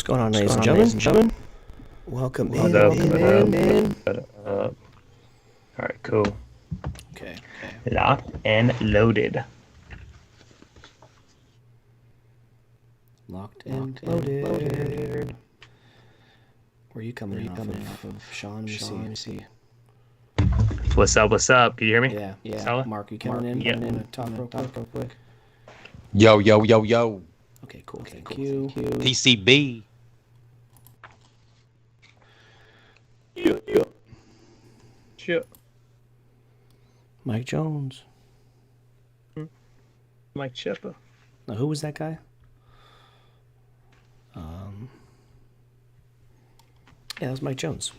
What's going on, ladies and gentlemen? Welcome in. All right, cool. Okay. Locked and loaded. Locked and loaded. Where are you coming off of? Sean, let me see. What's up? Can you hear me? Yeah. Solid? Mark, you coming in? Yeah. Want to talk real quick? Yo. Okay, cool. Thank you. PCB. Sure. Mike Jones. Mike Chipper. Now, who was that guy? Yeah, that was Mike Jones.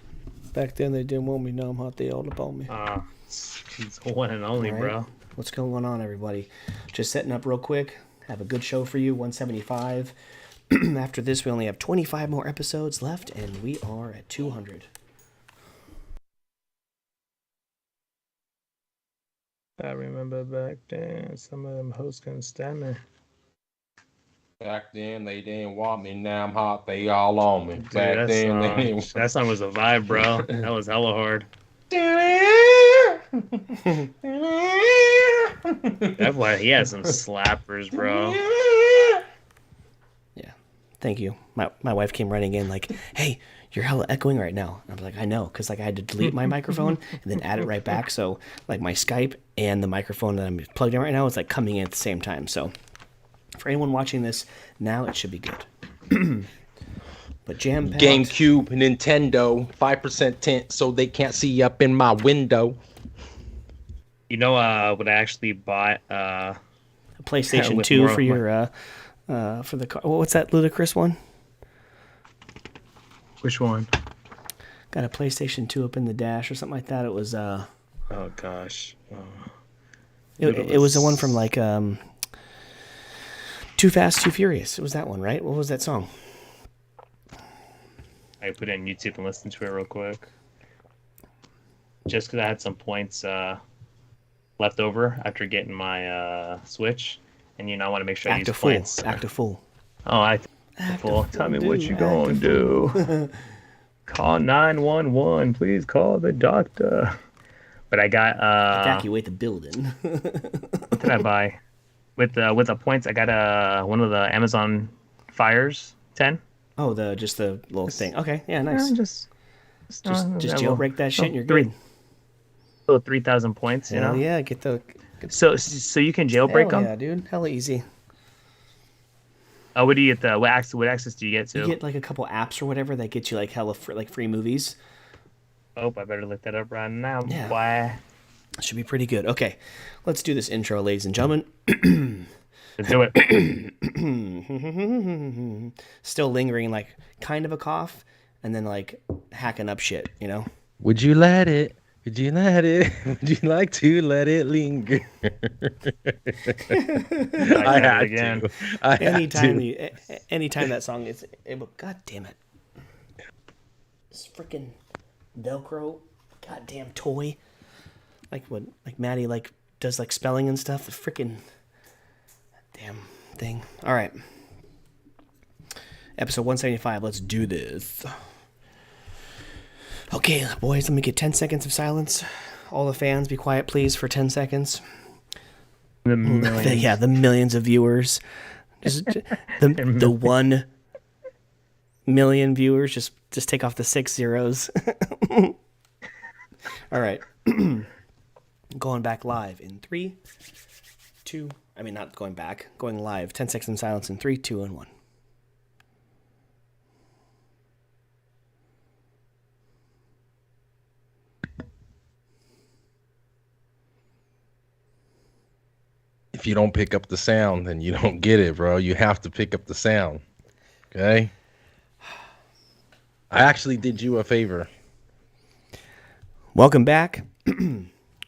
Back then, they didn't want me. Now I'm hot. They all about me. He's the one and only, All right. bro. What's going on, everybody? Just setting up real quick. Have a good show for you, 175. After this, we only have 25 more episodes left, and we are at 200. I remember back then, some of them hosts couldn't stand me. Back then they didn't want me. Now I'm hot. They all on me. Dude, Back then they didn't. that song was a vibe, bro. That was hella hard. That's why he had some slappers, bro. Yeah, thank you. My wife came running in like, "Hey, you're hella echoing right now." I was like, "I know," because like I had to delete my microphone and then add it right back. So like my Skype and the microphone that I'm plugged in right now is like coming in at the same time. So for anyone watching this now, it should be good. But jam-packed. GameCube, Nintendo, 5% tint, so they can't see up in my window. You know what I actually bought? A PlayStation with 2 more for of your for the car. What's that ludicrous one? Which one? Got a PlayStation 2 up in the dash or something like that. It was Oh gosh. it was the one from like Too Fast, Too Furious. It was that one, right? What was that song? I put it in YouTube and listen to it real quick. Just because I had some points left over after getting my Switch, and I want to make sure I use points. Act a fool. Oh, Act a fool. Tell me what you gonna do. Call 911, please call the doctor. But I got Evacuate the building. what did I buy? With the points, I got one of the Amazon Fires 10. Oh, just the little thing. Okay, yeah, nice. Just jailbreak that shit and you're good. 3,000 points, Hell yeah, get the. So you can jailbreak them? Yeah, dude, hella easy. What do you get? What access do you get to? You get like a couple apps or whatever that get you like hella free movies. Oh, I better look that up right now. Yeah. Boy. Should be pretty good. Okay, let's do this intro, ladies and gentlemen. Let's do it. Still lingering, like kind of a cough, and then like hacking up shit. Would you let it? Would you let it? Would you like to let it linger? I had again. to. Anytime that song is, God damn it! This freaking Velcro, goddamn toy. Like Maddie does like spelling and stuff. The freaking damn thing. All right. Episode 175. Let's do this. Okay, boys, let me get 10 seconds of silence. All the fans, be quiet, please, for 10 seconds. The millions. Yeah, the millions of viewers. Just the 1 million viewers. Just take off the 6 zeros. All right. Going back live in 3, 2. I mean, not going back. Going live. 10 seconds of silence in 3, 2, and 1. If you don't pick up the sound, then you don't get it, bro. You have to pick up the sound. Okay? I actually did you a favor. Welcome back.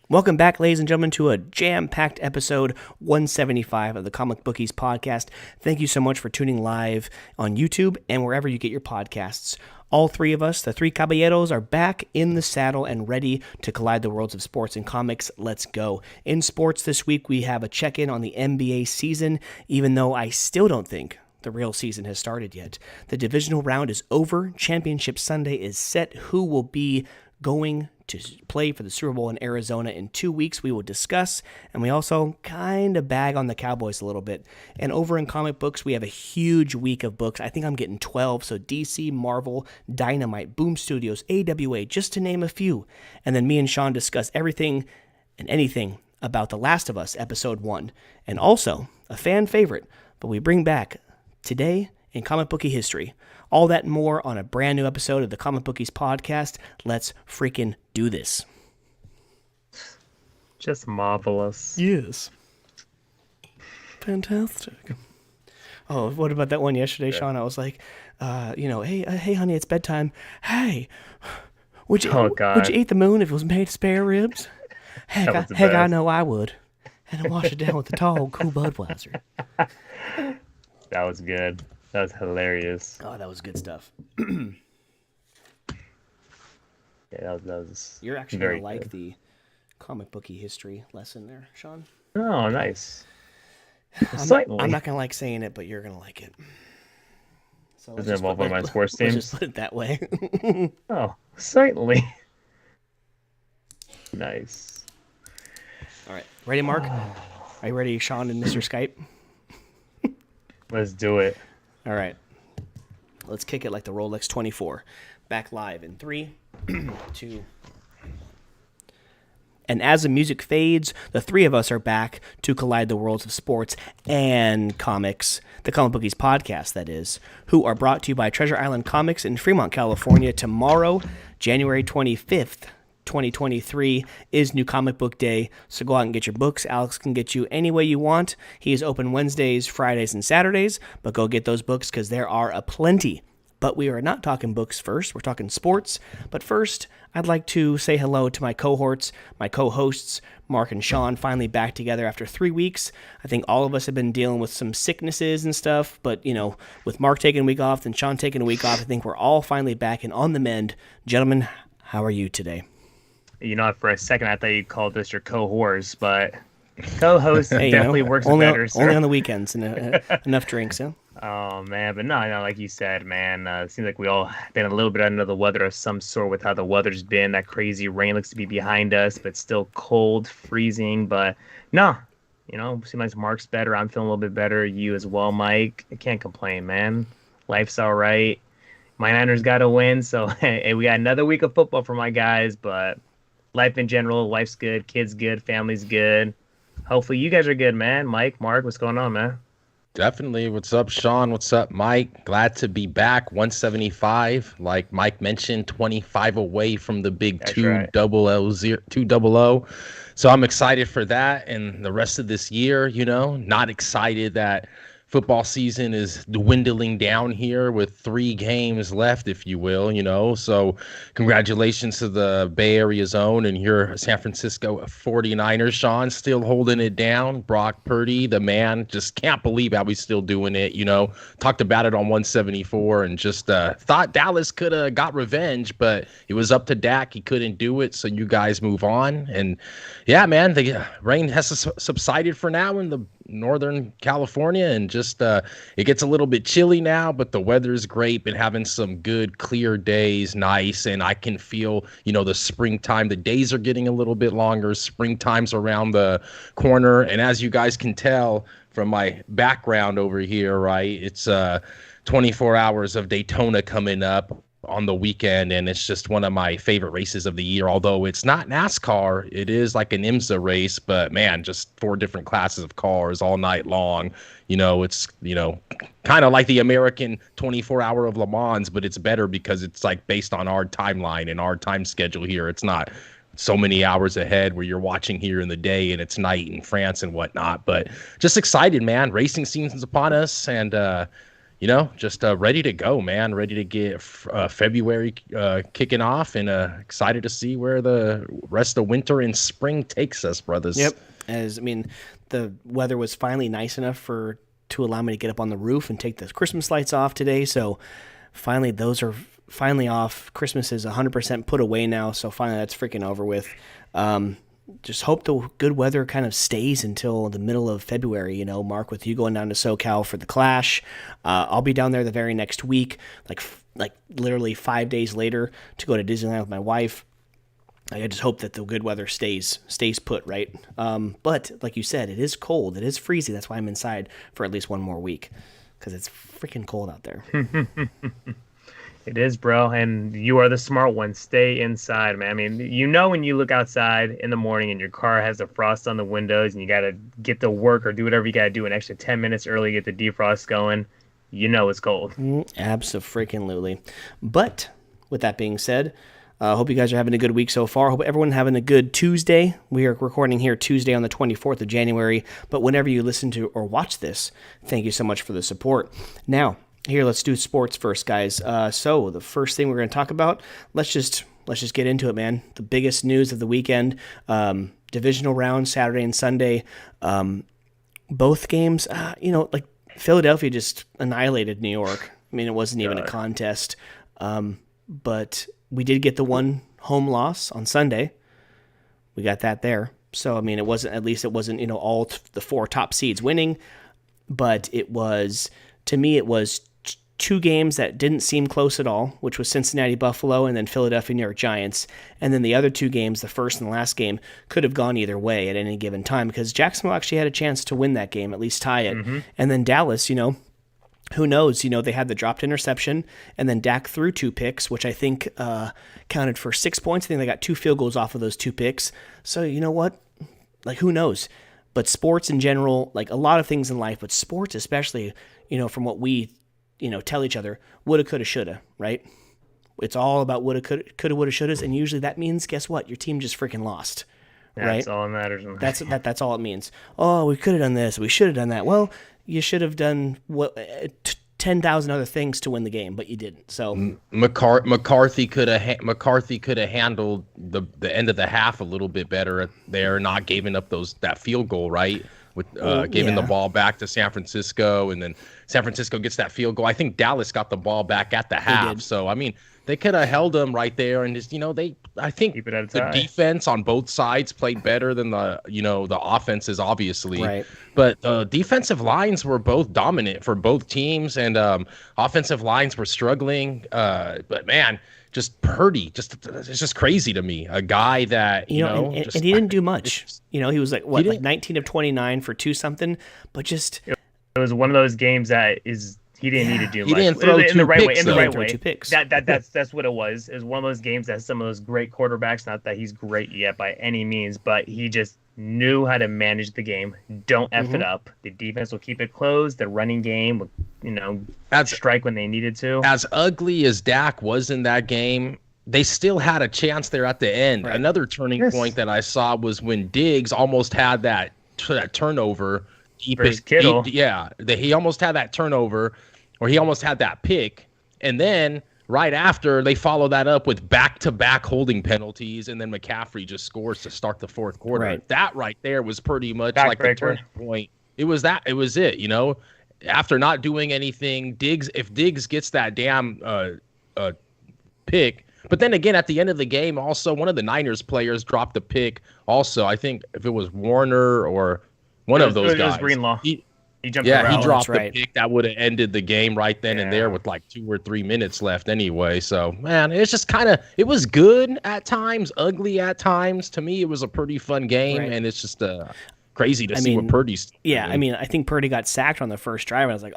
Welcome back, ladies and gentlemen, to a jam-packed episode 175 of the Comic Bookies podcast. Thank you so much for tuning live on YouTube and wherever you get your podcasts. All three of us, the three caballeros, are back in the saddle and ready to collide the worlds of sports and comics. Let's go. In sports this week, we have a check-in on the NBA season, even though I still don't think the real season has started yet. The divisional round is over. Championship Sunday is set. Who will be going to play for the Super Bowl in Arizona in 2 weeks? We will discuss, and we also kind of bag on the Cowboys a little bit. And over in comic books, we have a huge week of books. I think I'm getting 12, so DC, Marvel, Dynamite, Boom Studios, AWA, just to name a few. And then me and Sean discuss everything and anything about The Last of Us Episode 1, and also a fan favorite, but we bring back today in comic bookie history. All that and more on a brand new episode of the Comic Bookies podcast. Let's freaking do this. Just marvelous. Yes. Fantastic. Oh, what about that one yesterday, Sean? I was like, hey, honey, it's bedtime. Hey, would you eat the moon if it was made of spare ribs? Heck, I know I would. And I wash it down with a tall, cool Budweiser. That was good. That was hilarious. Oh, that was good stuff. Yeah, that was You're actually very going to like good. the comic bookie history lesson there, Sean. Oh, nice. I'm not going to like saying it, but you're going to like it. So Does it involve one of my sports let's teams? just put it that way. Oh, certainly. Nice. All right. Ready, Mark? Are you ready, Sean and Mr. Skype? Let's do it. All right. Let's kick it like the Rolex 24. Back live in 3, 2. And as the music fades, the three of us are back to collide the worlds of sports and comics, the Comic Bookies podcast, that is, who are brought to you by Treasure Island Comics in Fremont, California. Tomorrow, January 25th, 2023 is New Comic Book Day, so go out and get your books. Alex can get you any way you want. He is open Wednesdays, Fridays, and Saturdays, but go get those books because there are aplenty. But we are not talking books first. We're talking sports. But first, I'd like to say hello to my cohorts, my co-hosts, Mark and Sean, finally back together after 3 weeks. I think all of us have been dealing with some sicknesses and stuff, but, with Mark taking a week off and Sean taking a week off, I think we're all finally back and on the mend. Gentlemen, how are you today? For a second, I thought you called us your cohorts, but co-host definitely works better. Only on the weekends and enough drinks, huh? Oh, man. But no, like you said, man, it seems like we all been a little bit under the weather of some sort with how the weather's been. That crazy rain looks to be behind us, but still cold, freezing. But no, seems like Mark's better. I'm feeling a little bit better. You as well, Mike. I can't complain, man. Life's all right. My Niners got to win, so hey, we got another week of football for my guys, but life in general, life's good, kids good, family's good. Hopefully you guys are good, man. Mike, Mark, what's going on, man? Definitely. What's up, Sean? What's up, Mike? Glad to be back. 175, like Mike mentioned, 25 away from the big That's 200. So I'm excited for that and the rest of this year, not excited that football season is dwindling down here with 3 games left, if you will, So congratulations to the Bay Area zone and your San Francisco 49ers, Sean, still holding it down. Brock Purdy, the man, just can't believe how he's still doing it, Talked about it on 174 and just thought Dallas could have got revenge, but it was up to Dak. He couldn't do it, so you guys move on. And yeah, man, the rain has subsided for now in the Northern California, and just it gets a little bit chilly now, but the weather's great. Been having some good clear days, nice, and I can feel the springtime. The days are getting a little bit longer. Springtime's around the corner, and as you guys can tell from my background over here, right, it's 24 hours of Daytona coming up on the weekend, and it's just one of my favorite races of the year. Although it's not NASCAR, it is like an IMSA race, but man, just 4 different classes of cars all night long. It's kind of like the American 24-hour of Le Mans, but it's better because it's like based on our timeline and our time schedule here. It's not so many hours ahead where you're watching here in the day and it's night in France and whatnot. But just excited, man. Racing season's upon us, and just ready to go, man. Ready to get February kicking off, and excited to see where the rest of winter and spring takes us, brothers. Yep. The weather was finally nice enough to allow me to get up on the roof and take the Christmas lights off today. So finally, those are finally off. Christmas is 100% put away now, so finally that's freaking over with. just hope the good weather kind of stays until the middle of February. Mark, with you going down to SoCal for the Clash, I'll be down there the very next week, like literally 5 days later, to go to Disneyland with my wife. I just hope that the good weather stays put, right? But like you said, it is cold. It is freezing. That's why I'm inside for at least one more week, because it's freaking cold out there. It is, bro, and you are the smart one. Stay inside, man. I mean, when you look outside in the morning and your car has the frost on the windows and you got to get to work or do whatever you got to do an extra 10 minutes early to get the defrost going, it's cold. Abso-freaking-lutely. But with that being said, I hope you guys are having a good week so far. Hope everyone having a good Tuesday. We are recording here Tuesday on the 24th of January, but whenever you listen to or watch this, thank you so much for the support. Now, here, let's do sports first, guys. So the first thing we're going to talk about, let's just get into it, man. The biggest news of the weekend, divisional round Saturday and Sunday. Both games, like Philadelphia just annihilated New York. I mean, it wasn't even a contest. But we did get the one home loss on Sunday. We got that there. So, I mean, it wasn't all the four top seeds winning, but to me, it was two games that didn't seem close at all, which was Cincinnati Buffalo and then Philadelphia New York Giants. And then the other two games, the first and the last game, could have gone either way at any given time, because Jacksonville actually had a chance to win that game, at least tie it. Mm-hmm. And then Dallas, who knows? They had the dropped interception, and then Dak threw two picks, which I think counted for 6 points. I think they got 2 field goals off of those 2 picks. So you know what? Like, who knows? But sports in general, like a lot of things in life, but sports especially, from what we tell each other, woulda, coulda, shoulda, right? It's all about woulda, coulda, woulda, shouldas, and usually that means, guess what? Your team just freaking lost, right? That's all that matters. That's all it means. Oh, we could have done this. We should have done that. Well, you should have done 10,000 other things to win the game, but you didn't. So McCarthy could have handled the end of the half a little bit better there, not giving up that field goal, right? With giving the ball back to San Francisco, and then San Francisco gets that field goal. I think Dallas got the ball back at the half. So, I mean, they could have held them right there, and just, I think keep it at a the tie. Defense on both sides played better than the offenses, obviously. Right. But defensive lines were both dominant for both teams, and offensive lines were struggling. But man, just Purdy, it's just crazy to me. A guy that and he didn't do much. He was like 19 of 29 for 2-something, but just it was one of those games that he didn't need to do much. He didn't throw in the right way. In the right way. 2 picks. That's what it was. It was one of those games that some of those great quarterbacks, not that he's great yet by any means, but he just knew how to manage the game. Don't F it up. The defense will keep it closed. The running game will, strike when they needed to. As ugly as Dak was in that game, they still had a chance there at the end. Right. Another turning point that I saw was when Diggs almost had that turnover. He almost had that turnover, or he almost had that pick, and then right after they follow that up with back-to-back holding penalties, and then McCaffrey just scores to start the fourth quarter. Right. That right there was pretty much like the turning point. It was it. After not doing anything, if Diggs gets that damn pick. But then again, at the end of the game, also one of the Niners players dropped a pick. Also, I think if it was Warner or one of those guys, it was Greenlaw. He jumped around. He dropped the pick that would have ended the game right then and there with like 2 or 3 minutes left anyway. So man, it's just it was good at times, ugly at times. To me, it was a pretty fun game, and it's just crazy to see what Purdy's doing. Yeah, I mean, I think Purdy got sacked on the first drive, and I was like,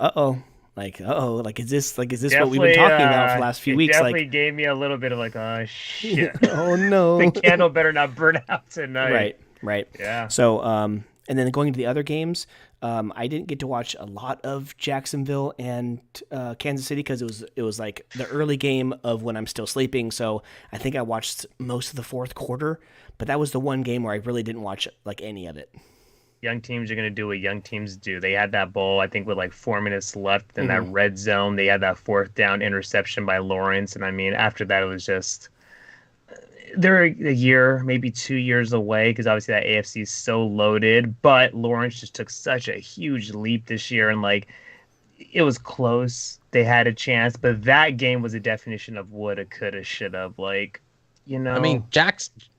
is this what we've been talking about for the last few weeks? Definitely gave me a little bit of oh shit. Oh no. The candle better not burn out tonight. Right. Yeah. So and then going to the other games, I didn't get to watch a lot of Jacksonville and Kansas City because it was like the early game of when I'm still sleeping. So I think I watched most of the fourth quarter, but that was the one game where I really didn't watch like any of it. Young teams are going to do what young teams do. They had that ball, I think, with like 4 minutes left in that red zone. They had that 4th down interception by Lawrence. And I mean, after that, it was just, they're a year, maybe 2 years away because obviously that AFC is so loaded. But Lawrence just took such a huge leap this year. And like, it was close. They had a chance. But that game was a definition of woulda, coulda, shoulda. Like, I mean,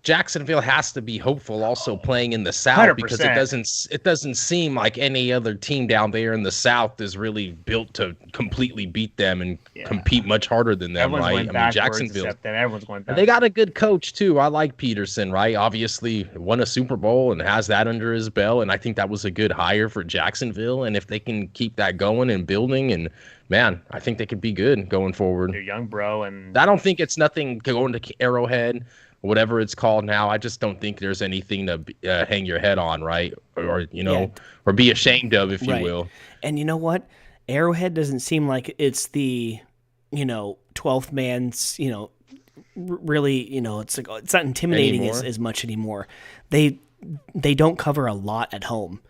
Jacksonville has to be hopeful also playing in the South because 100%. it doesn't seem like any other team down there in the South is really built to completely beat them and Yeah. compete much harder than them, Everyone's right? going I mean, backwards Jacksonville, except them. Everyone's going and they backwards. got a good coach too. I like Peterson, right? Obviously won a Super Bowl and has that under his belt, and I think that was a good hire for Jacksonville. And if they can keep that going and building, and man, I think they could be good going forward. They're young, bro, and I don't think it's nothing going to Arrowhead, whatever it's called now. I just don't think there's anything to hang your head on, right? Or or be ashamed of, if you Right. will. And you know what? Arrowhead doesn't seem like it's the, 12th man's, really, it's like it's not intimidating Anymore? as much anymore. They don't cover a lot at home.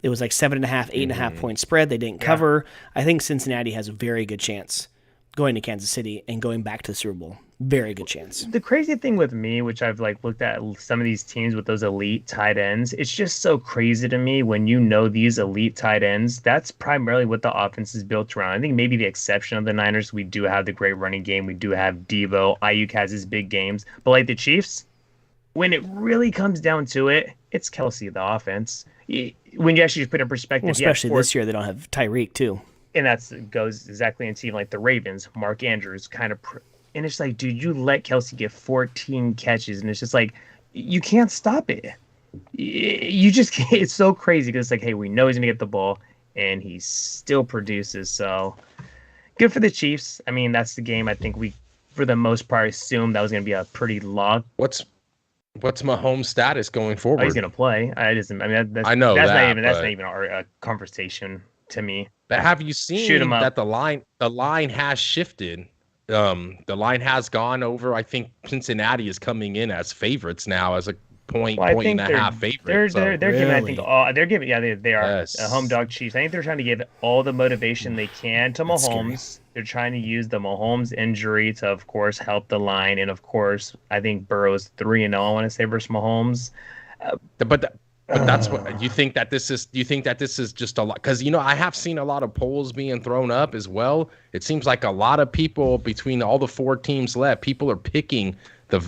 It was like 7.5, 8.5 point spread. They didn't cover. I think Cincinnati has a very good chance going to Kansas City and going back to the Super Bowl. Very good chance. the crazy thing with me, which I've like looked at some of these teams with those elite tight ends, it's just so crazy to me when these elite tight ends, that's primarily what the offense is built around. I think maybe the exception of the Niners, we do have the great running game. We do have Devo. Ayuk has his big games. But like the Chiefs, when it really comes down to it, it's Kelsey, the offense. When you actually put it in perspective, Well, especially this year, they don't have Tyreek, too. and that's goes exactly into team like the Ravens, Mark Andrews kind of, and it's like, dude, you let Kelsey get 14 catches, and it's just like, you can't stop it. You just can't. It's so crazy because it's like, hey, we know he's gonna get the ball, and he still produces. So good for the Chiefs. I mean, that's the game. I think we, for the most part, assumed that was gonna be a pretty lock. What's Mahomes' status going forward? Oh, he's gonna play. That's I know that's that, not even our conversation to me. But have you seen Shoot 'em up. that the line has shifted? The line has gone over. I think Cincinnati is coming in as favorites now, as a point and a half favorite. They're giving. I think Really? they're giving. Yeah, they are Yes. a home dog Chiefs. I think they're trying to give all the motivation they can to That's scary. Mahomes. They're trying to use the Mahomes injury to, of course, help the line, and of course, I think Burrow's 3-0. I want to say versus Mahomes. But that's what you think that this is. You think that this is just a lot because I have seen a lot of polls being thrown up as well. It seems like a lot of people between all the four teams left, people are picking the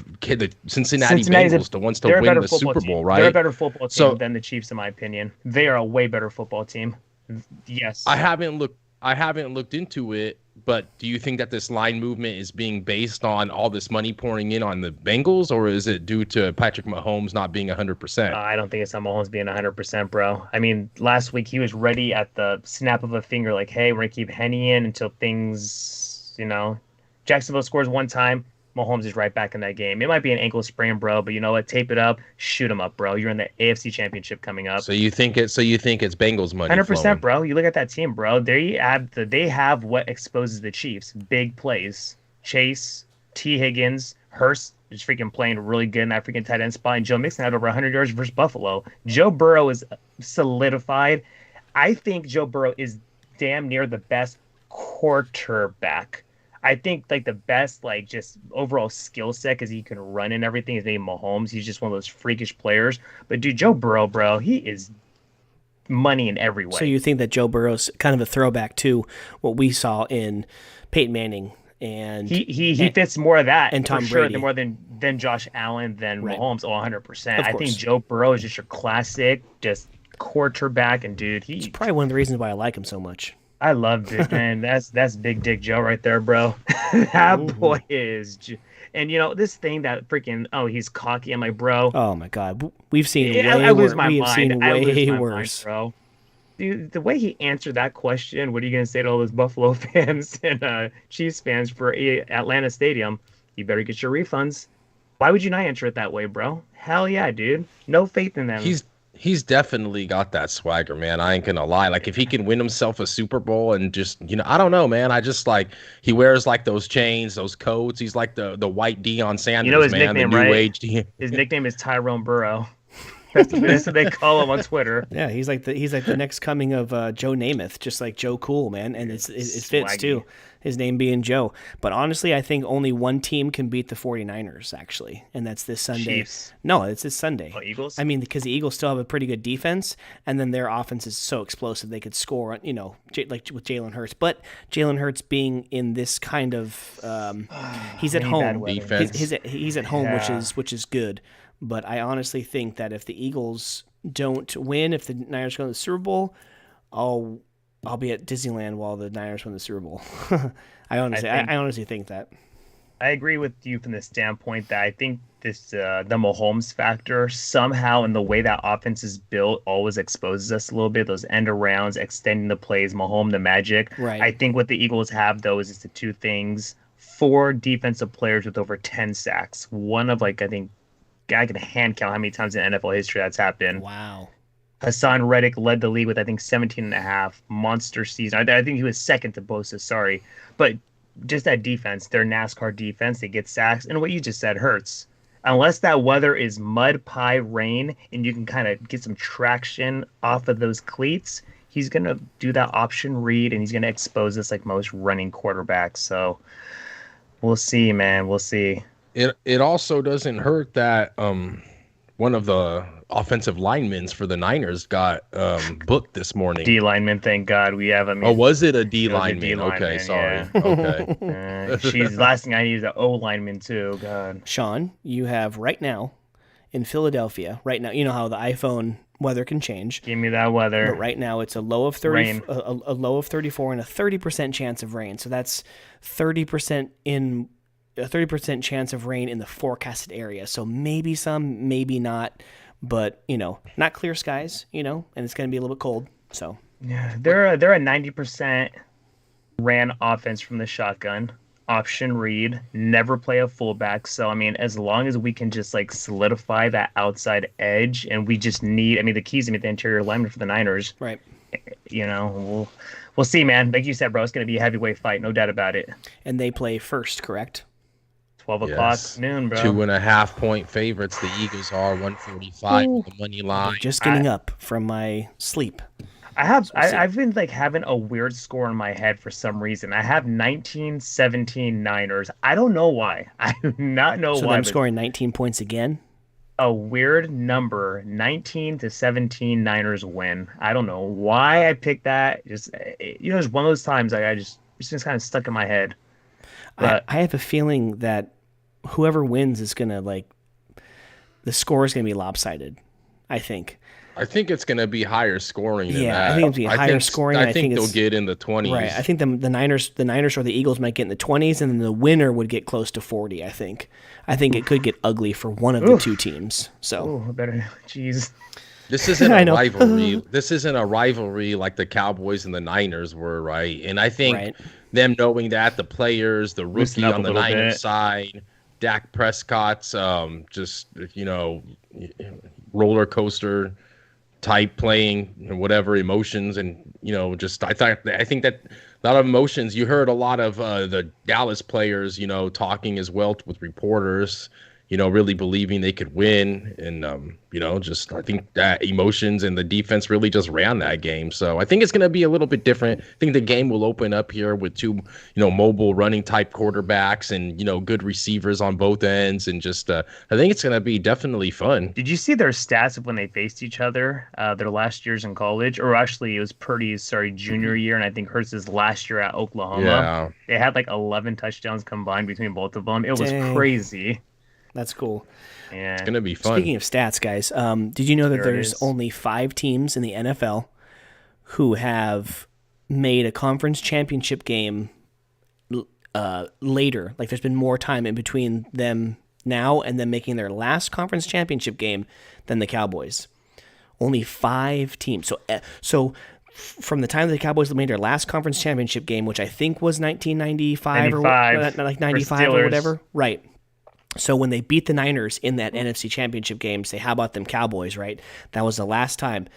Cincinnati Bengals, the ones to win the Super Bowl, right? They're a better football team So- than the Chiefs, in my opinion. They are a way better football team. Yes. I haven't looked into it, but do you think that this line movement is being based on all this money pouring in on the Bengals, or is it due to Patrick Mahomes not being 100%? I don't think it's on Mahomes being 100%, bro. I mean, last week he was ready at the snap of a finger, like, hey, we're going to keep Henny in until things, Jacksonville scores one time, Mahomes is right back in that game. It might be an ankle sprain, bro, but you know what? Tape it up, shoot him up, bro. You're in the AFC Championship coming up. So you think it's Bengals money? 100%, bro. You look at that team, bro. They have what exposes the Chiefs. Big plays. Chase, T. Higgins, Hurst is freaking playing really good in that freaking tight end spot. And Joe Mixon had over 100 yards versus Buffalo. Joe Burrow is solidified. I think Joe Burrow is damn near the best quarterback. I think like the best like just overall skill set because he can run and everything is named Mahomes. He's just one of those freakish players. But dude, Joe Burrow, bro, he is money in every way. So you think that Joe Burrow's kind of a throwback to what we saw in Peyton Manning and he fits more of that and Tom for sure Brady. than more than Josh Allen than Right. Mahomes. Oh, 100%. Of I think course. Joe Burrow is just your classic, just quarterback, and dude, it's probably one of the reasons why I like him so much. I love it, man. That's Big Dick Joe right there, bro. That boy is. And this thing that freaking he's cocky. I'm like, bro. Oh my God, we've seen I lose my we have mind. seen I lose way my worse. mind, bro. Dude, the way he answered that question, what are you gonna say to all those Buffalo fans and Chiefs fans for Atlanta Stadium? You better get your refunds. Why would you not answer it that way, bro? Hell yeah, dude. No faith in them. He's definitely got that swagger, man. I ain't gonna lie. Like if he can win himself a Super Bowl and just, I don't know, man. I just like he wears like those chains, those coats. He's like the white Deion Sanders, his man. nickname, the new right? age Deion. His nickname is Tyrone Burrow. That's what they call him on Twitter. Yeah, he's like the next coming of Joe Namath, just like Joe Cool, man, and it fits Swaggy. too. His name being Joe. But honestly, I think only one team can beat the 49ers, actually, and that's this Sunday. Chiefs. No, it's this Sunday. Oh, Eagles? I mean, because the Eagles still have a pretty good defense, and then their offense is so explosive they could score, like with Jalen Hurts. But Jalen Hurts being in this kind of, he's at Really bad home. weather. Defense. He's at home, Yeah. which is good. But I honestly think that if the Eagles don't win, if the Niners go to the Super Bowl, I'll be at Disneyland while the Niners win the Super Bowl. I honestly think that. I agree with you from the standpoint that I think this the Mahomes factor somehow in the way that offense is built always exposes us a little bit. Those end arounds, extending the plays, Mahomes, the magic. Right. I think what the Eagles have though is the two things: 4 defensive players with over 10 sacks. One of I think I can hand count how many times in NFL history that's happened. Wow. Hassan Reddick led the league with, I think, 17 and a half monster season. I think he was second to Bosa, sorry. But just that defense, their NASCAR defense, they get sacks. And what you just said hurts. Unless that weather is mud, pie, rain, and you can kind of get some traction off of those cleats, he's going to do that option read, and he's going to expose us like most running quarterbacks. So we'll see, man. We'll see. It also doesn't hurt that one of the offensive linemen for the Niners got booked this morning. D lineman, thank God we have him. Oh, was it a D It was a lineman? D lineman, Okay, sorry. yeah. Okay. She's last thing I need is an O lineman too. God. Sean, you have right now in Philadelphia, right now, you know how the iPhone weather can change. Give me that weather. But right now it's a low of 30, Rain. a low of 34 and a 30% chance of rain. So that's 30% in a 30% chance of rain in the forecasted area. So maybe some, maybe not, but not clear skies, and it's going to be a little bit cold. So Yeah, they're a 90% ran offense from the shotgun. Option read, never play a fullback. So I mean, as long as we can just solidify that outside edge, and we just need, the keys to the interior lineman for the Niners. right. We'll see, man. Like you said, bro, it's going to be a heavyweight fight, no doubt about it. And they play first, correct? 12 o'clock Yes. noon, bro. 2.5-point favorites. The Eagles are 145 on the money line. Just getting up from my sleep. I've been having a weird score in my head for some reason. I have 19-17 Niners. I don't know why. I do not know So why. them but scoring 19 points again. a weird number, 19-17 Niners win. I don't know why I picked that. Just it's one of those times it's just kind of stuck in my head. But I have a feeling that whoever wins is gonna the score is gonna be lopsided. I think. I think it's going to be higher scoring than Yeah, that. I think it'll be higher scoring. I think they'll it's- get in the 20s. Right. I think the Niners or the Eagles might get in the 20s, and then the winner would get close to 40. I think it could get ugly for one of the two teams. So I better, jeez. This isn't I a know. rivalry. This isn't a rivalry like the Cowboys and the Niners were, right? And I think Right. them knowing that, the players, the Loosen rookie up on a the little Niners bit. side, Dak Prescott's just roller coaster type playing and whatever emotions and I think that a lot of emotions. You heard a lot of the Dallas players talking as well with reporters, really believing they could win, and I think that emotions and the defense really just ran that game. So I think it's going to be a little bit different. I think the game will open up here with two mobile running type quarterbacks and good receivers on both ends, and just I think it's going to be definitely fun. Did you see their stats of when they faced each other, their last years in college? Or actually, it was Purdy's, junior year, and I think Hurts' last year at Oklahoma. Yeah. They had 11 touchdowns combined between both of them. It was Dang. crazy. that's cool. Yeah. It's going to be fun. Speaking of stats, guys, did you know that There it there's is. only 5 teams in the NFL who have made a conference championship game later? There's been more time in between them now and them making their last conference championship game than the Cowboys. Only 5 teams. So from the time that the Cowboys made their last conference championship game, which I think was 1995 95 or 95 or Steelers. whatever, right? So when they beat the Niners in that NFC Championship game, say, how about them Cowboys, right? That was the last time.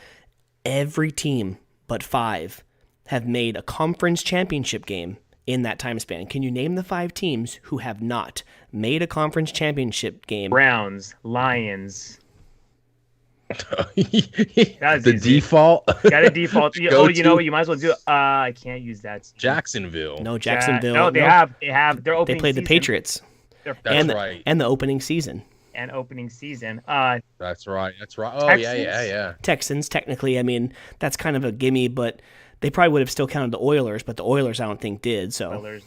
Every team but 5 have made a conference championship game in that time span. Can you name the 5 teams who have not made a conference championship game? Browns, Lions, The easy. default. Got a default. You know Go-to. what? You might as well do. I can't use that. Jacksonville. No, Jacksonville. No, they have. They're They opening. played the season. Patriots That's and right. and the opening season. And opening season. That's right. Oh, Texans? yeah. Texans, technically, I mean, that's kind of a gimme, but they probably would have still counted the Oilers, but the Oilers I don't think did. So Oilers,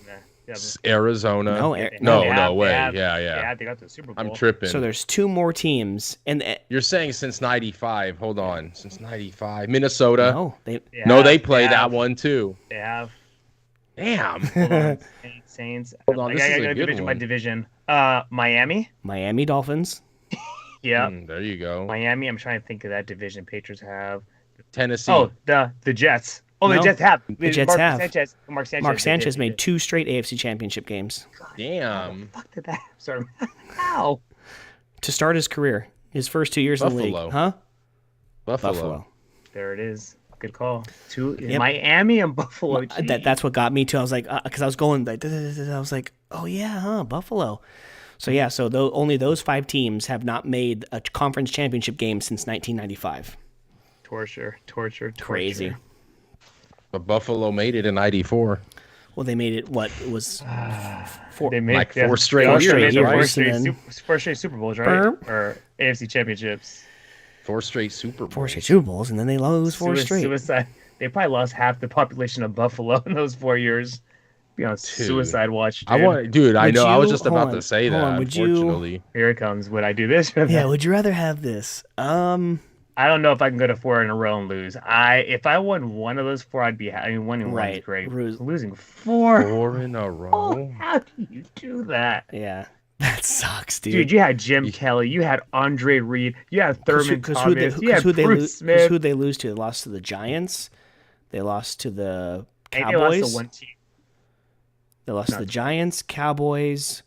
Arizona. No, No way. Yeah, Yeah. they got to the Super Bowl. I'm tripping. so there's two more teams, and You're saying since 95. Hold on. Since 95. Minnesota. no, they No, they play have. that one too. They have. Damn. Hold on. Saints. Hold on, this I is a got good division by one. division. Miami. Miami Dolphins. Yeah. There you go. Miami. I'm trying to think of that division. Patriots have. Tennessee. Oh, the Jets. Oh, No, the Jets have. the Jets have. Mark Sanchez. Mark Sanchez they made did. 2 straight AFC Championship games Damn. Fuck did that? Sorry. How? to start his career. His first 2 years in the Buffalo. league, huh? Buffalo. There it is. Good call. Miami and Buffalo. That's what got me too. I was like, because I was going like, I was like, oh yeah, huh, Buffalo. So yeah, so only those 5 teams have not made a conference championship game since 1995. Torture. Crazy. But Buffalo made it in '94. Well, they made it. What it was? They made Like 4 straight Four years, straight right? years. and then- Four straight Super Bowls, right? Burp. Or AFC championships. 4 straight Super Bowls. 4 straight Super Bowls, and then they lose 4 straight. Suicide. They probably lost half the population of Buffalo in those 4 years. Be on suicide watch. Dude. I Would know. I was you- just hold about on, to say hold that. on, would you- Unfortunately, Here it comes. Would I do this? Or Yeah. that? Would you rather have this? I don't know if I can go to 4 in a row and lose. If I won one of those 4, I'd be happy. I mean, 1 and 1 is Right. great. Lose- Losing 4. 4 in a row. How do you do that? Yeah, that sucks, dude. Dude, you had Jim Kelly, you had Andre Reed, you had Thurman Thomas, you had who they Bruce Smith. who they lose to? They lost to the Giants. They lost to the And they lost Cowboys. to one team. They lost to the Giants, Cowboys,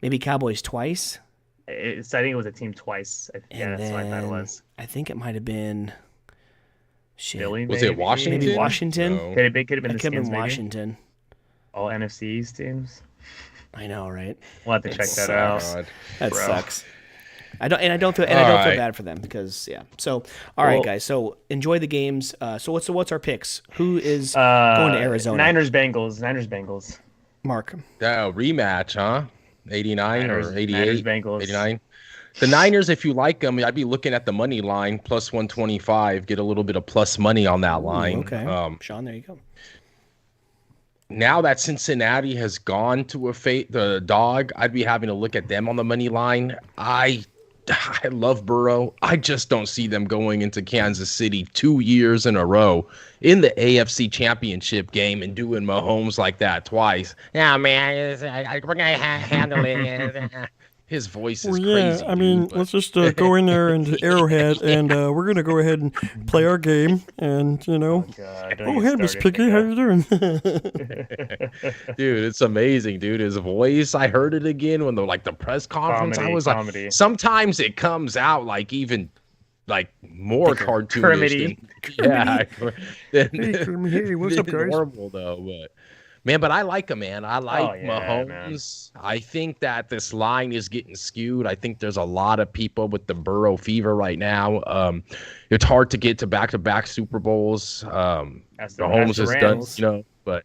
maybe Cowboys twice. I think it was a team twice. Yeah, And that's what I thought it then was. I think it might have been Philly, Was it maybe? Washington? Maybe Washington? No. Could have been It the could have Skins, been maybe. Washington. All NFC East teams. I know, right? We'll have to check that out. God. That Bro. sucks. I don't feel feel Alright. bad for them because yeah. So all right, Well- guys. So enjoy the games. So what's our picks? Who is going to Arizona? Niners Bengals. Mark. Rematch, huh? 89 Niners- or 88? Niners, Bengals. 89. The Niners, if you like them, I'd be looking at the money line plus 125. Get a little bit of plus money on that line. Okay. Sean, there you go. Now that Cincinnati has gone to the dog, I'd be having to look at them on the money line. I love Burrow. I just don't see them going into Kansas City 2 years in a row in the AFC Championship game and doing Mahomes like that twice. Yeah, man, we're gonna handle it. His voice is crazy. dude, but- let's just go in there into Arrowhead, and we're gonna go ahead and play our game. And God, don't oh, get hey, Miss started, Piggy, how you doing? Dude, it's amazing, dude. His voice, I heard it again when the press conference. I was Comedy. like, sometimes it comes out like even like more cartoonish Kermity. than Hey, what's up, guys? normal though. But man, I like him, man. I like Oh, yeah, Mahomes. I think that this line is getting skewed. I think there's a lot of people with the Burrow fever right now. It's hard to get to back-to-back Super Bowls. That's the Mahomes has done, Rams. but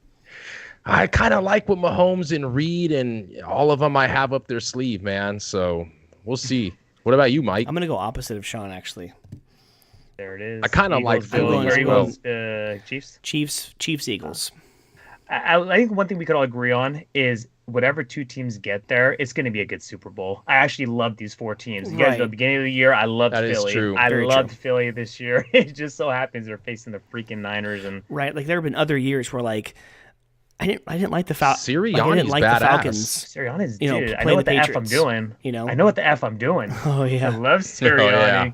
I kind of like what Mahomes and Reed and all of them I have up their sleeve, man. So we'll see. What about you, Mike? I'm gonna go opposite of Sean actually. There it is. I kinda Eagles, like Philly, Philly as or well. Eagles, Chiefs. Chiefs Eagles. I think one thing we could all agree on is whatever 2 teams get there, it's going to be a good Super Bowl. I actually love these 4 teams. You guys, at the Right. beginning of the year, I loved That is Philly. true. I Very loved true. Philly this year. It just so happens they're facing the freaking Niners, and Right. Like there have been other years where like I didn't like the Falcons. I Sirianni's didn't like the badass. Falcons. Sirianni's You know, dude. I play know what the the F I'm Patriots, doing. you know? I know what the F I'm doing. Oh I yeah. love Sirianni.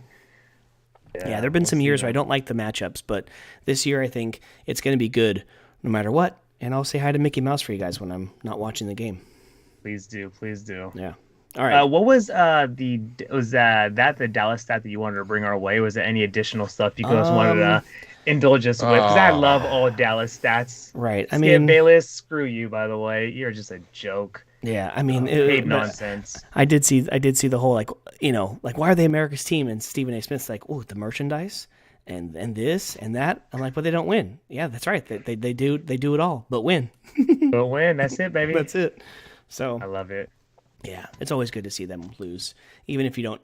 Yeah, there've been some years where I don't like the matchups, but this year I think it's going to be good no matter what. And I'll say hi to Mickey Mouse for you guys when I'm not watching the game. Please do. Yeah. All right. What was that the Dallas stat that you wanted to bring our way? Was there any additional stuff you guys wanted to indulge us with? Because I love all Dallas stats. Right. I Skip mean, Bayless, screw you, by the way. You're just a joke. Yeah, I mean, Hate but nonsense. I did see the whole like like why are they America's team? And Stephen A. Smith's like, oh, the merchandise and this and that. I'm like, but they don't win. Yeah, that's right. They do it all, but win. But win, that's it, baby. That's it. So I love it. yeah, it's always good to see them lose, even if you don't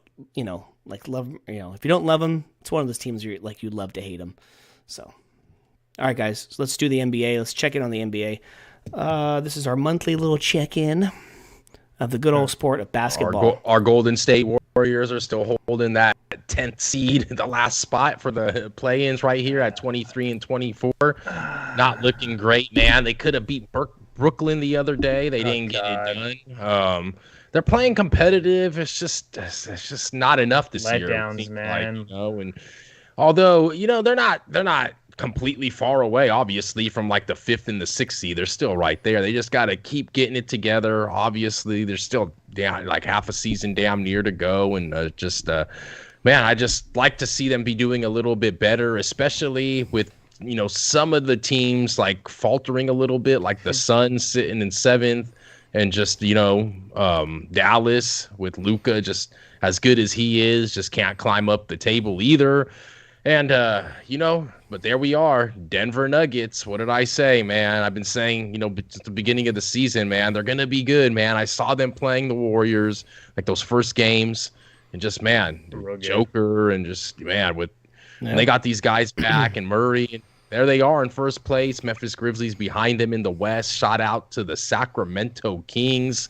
like love if you don't love them. It's one of those teams where you love to hate them. So all right, guys, so let's do the NBA. Let's check in on the NBA. This is our monthly little check-in of the good old sport of basketball. Our Golden State Warriors are still holding that 10th seed, the last spot for the play-ins right here at 23 and 24. Not looking great, man. They could have beat Brooklyn the other day. They didn't get it done. They're playing competitive. It's just not enough this year. Letdowns, man. And although they're not completely far away, obviously, from like the 5th and the 6th seed. They're still right there. They just got to keep getting it together. Obviously, they're still down like half a season damn near to go, and man, I just like to see them be doing a little bit better, especially with some of the teams like faltering a little bit, like the Suns sitting in 7th, and just Dallas with Luka, just as good as he is, just can't climb up the table either. And but there we are, Denver Nuggets. What did I say, man? I've been saying, at the beginning of the season, man, they're gonna be good, man. I saw them playing the Warriors, like those first games, and just Joker, and just and they got these guys back and Murray, and there they are in first place. Memphis Grizzlies behind them in the West. Shout out to the Sacramento Kings.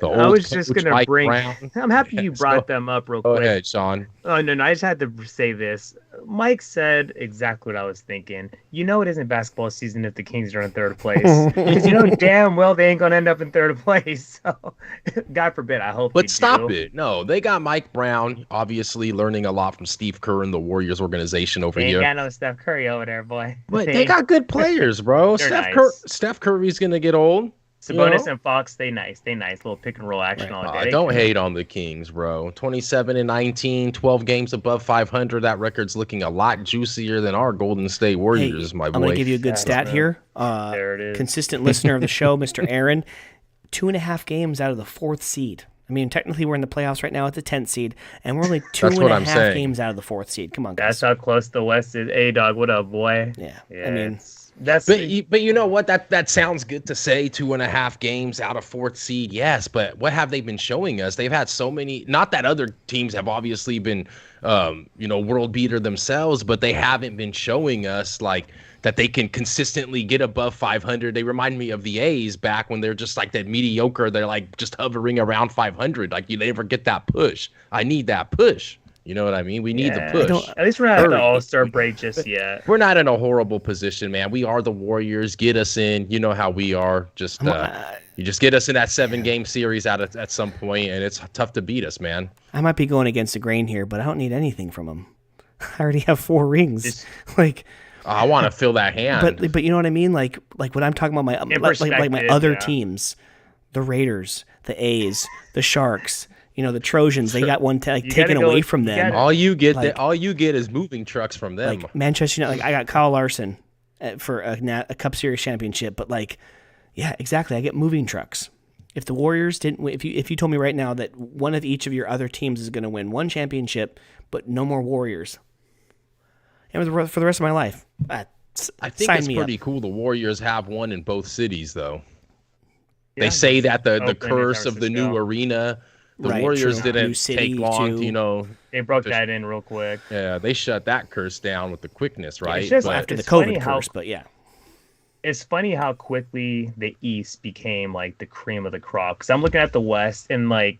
I was just going to bring... I'm happy you brought them up real quick. Go ahead, Sean. Oh, no, I just had to say this. Mike said exactly what I was thinking. It isn't basketball season if the Kings are in third place. Because damn well they ain't going to end up in third place. So, God forbid, I hope But stop it. No, they got Mike Brown, obviously learning a lot from Steve Kerr and the Warriors organization over here. Ain't got no Steph Curry over there, boy. But they got good players, bro. Nice. Steph Curry's going to get old. Sabonis and Fox, they nice. Little pick and roll action all day. Don't hate on the Kings, bro. 27 and 19, 12 games above 500. That record's looking a lot juicier than our Golden State Warriors, my boy. I'm going to give you a good stat here. There it is. Consistent listener of the show, Mr. Aaron, 2.5 games out of the 4th seed. I mean, technically we're in the playoffs right now at the 10th seed, and we're only 2.5 games out of the 4th seed. Come on, guys. That's how close the West is. Hey, dog, what up, boy? Yeah. I mean... But you know what? That sounds good to say. 2.5 games out of 4th seed, yes. But what have they been showing us? They've had so many. Not that other teams have obviously been, world beater themselves, but they haven't been showing us like that they can consistently get above 500. They remind me of the A's back when they're just like that mediocre. They're like just hovering around 500. Like you never get that push. I need that push. You know what I mean? We need the push. At least we're not at the All-Star break just yet. We're not in a horrible position, man. We are the Warriors. Get us in. You know how we are. Just you just get us in that 7-game series at some point, and it's tough to beat us, man. I might be going against the grain here, but I don't need anything from them. I already have 4 rings. I want to fill that hand. But you know what I mean? Like when I'm talking about my my other teams, the Raiders, the A's, the Sharks. The Trojans, they got one taken away from them. All you get is moving trucks from them. Like Manchester United, I got Kyle Larson for a Cup Series championship, but yeah, exactly. I get moving trucks. If the Warriors didn't, if you told me right now that one of each of your other teams is going to win one championship, but no more Warriors, and for the rest of my life, I think it's pretty cool. The Warriors have one in both cities, though. Yeah, they say that the curse of the new arena. The Warriors didn't take long to, They broke that in real quick. Yeah, they shut that curse down with the quickness, right? It's after the COVID curse, but yeah. It's funny how quickly the East became like the cream of the crop. Because I'm looking at the West, and like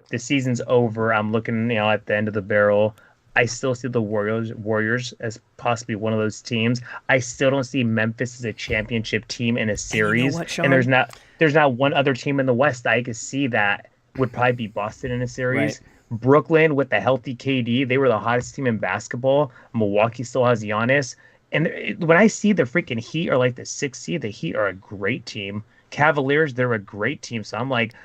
the season's over. I'm looking, at the end of the barrel. I still see the Warriors as possibly one of those teams. I still don't see Memphis as a championship team in a series. And, you know what, Sean? And there's not one other team in the West that I could see that would probably be Boston in a series. Right. Brooklyn with the healthy KD, they were the hottest team in basketball. Milwaukee still has Giannis. And when I see the freaking Heat are like the 6th seed, the Heat are a great team. Cavaliers, they're a great team. So I'm like,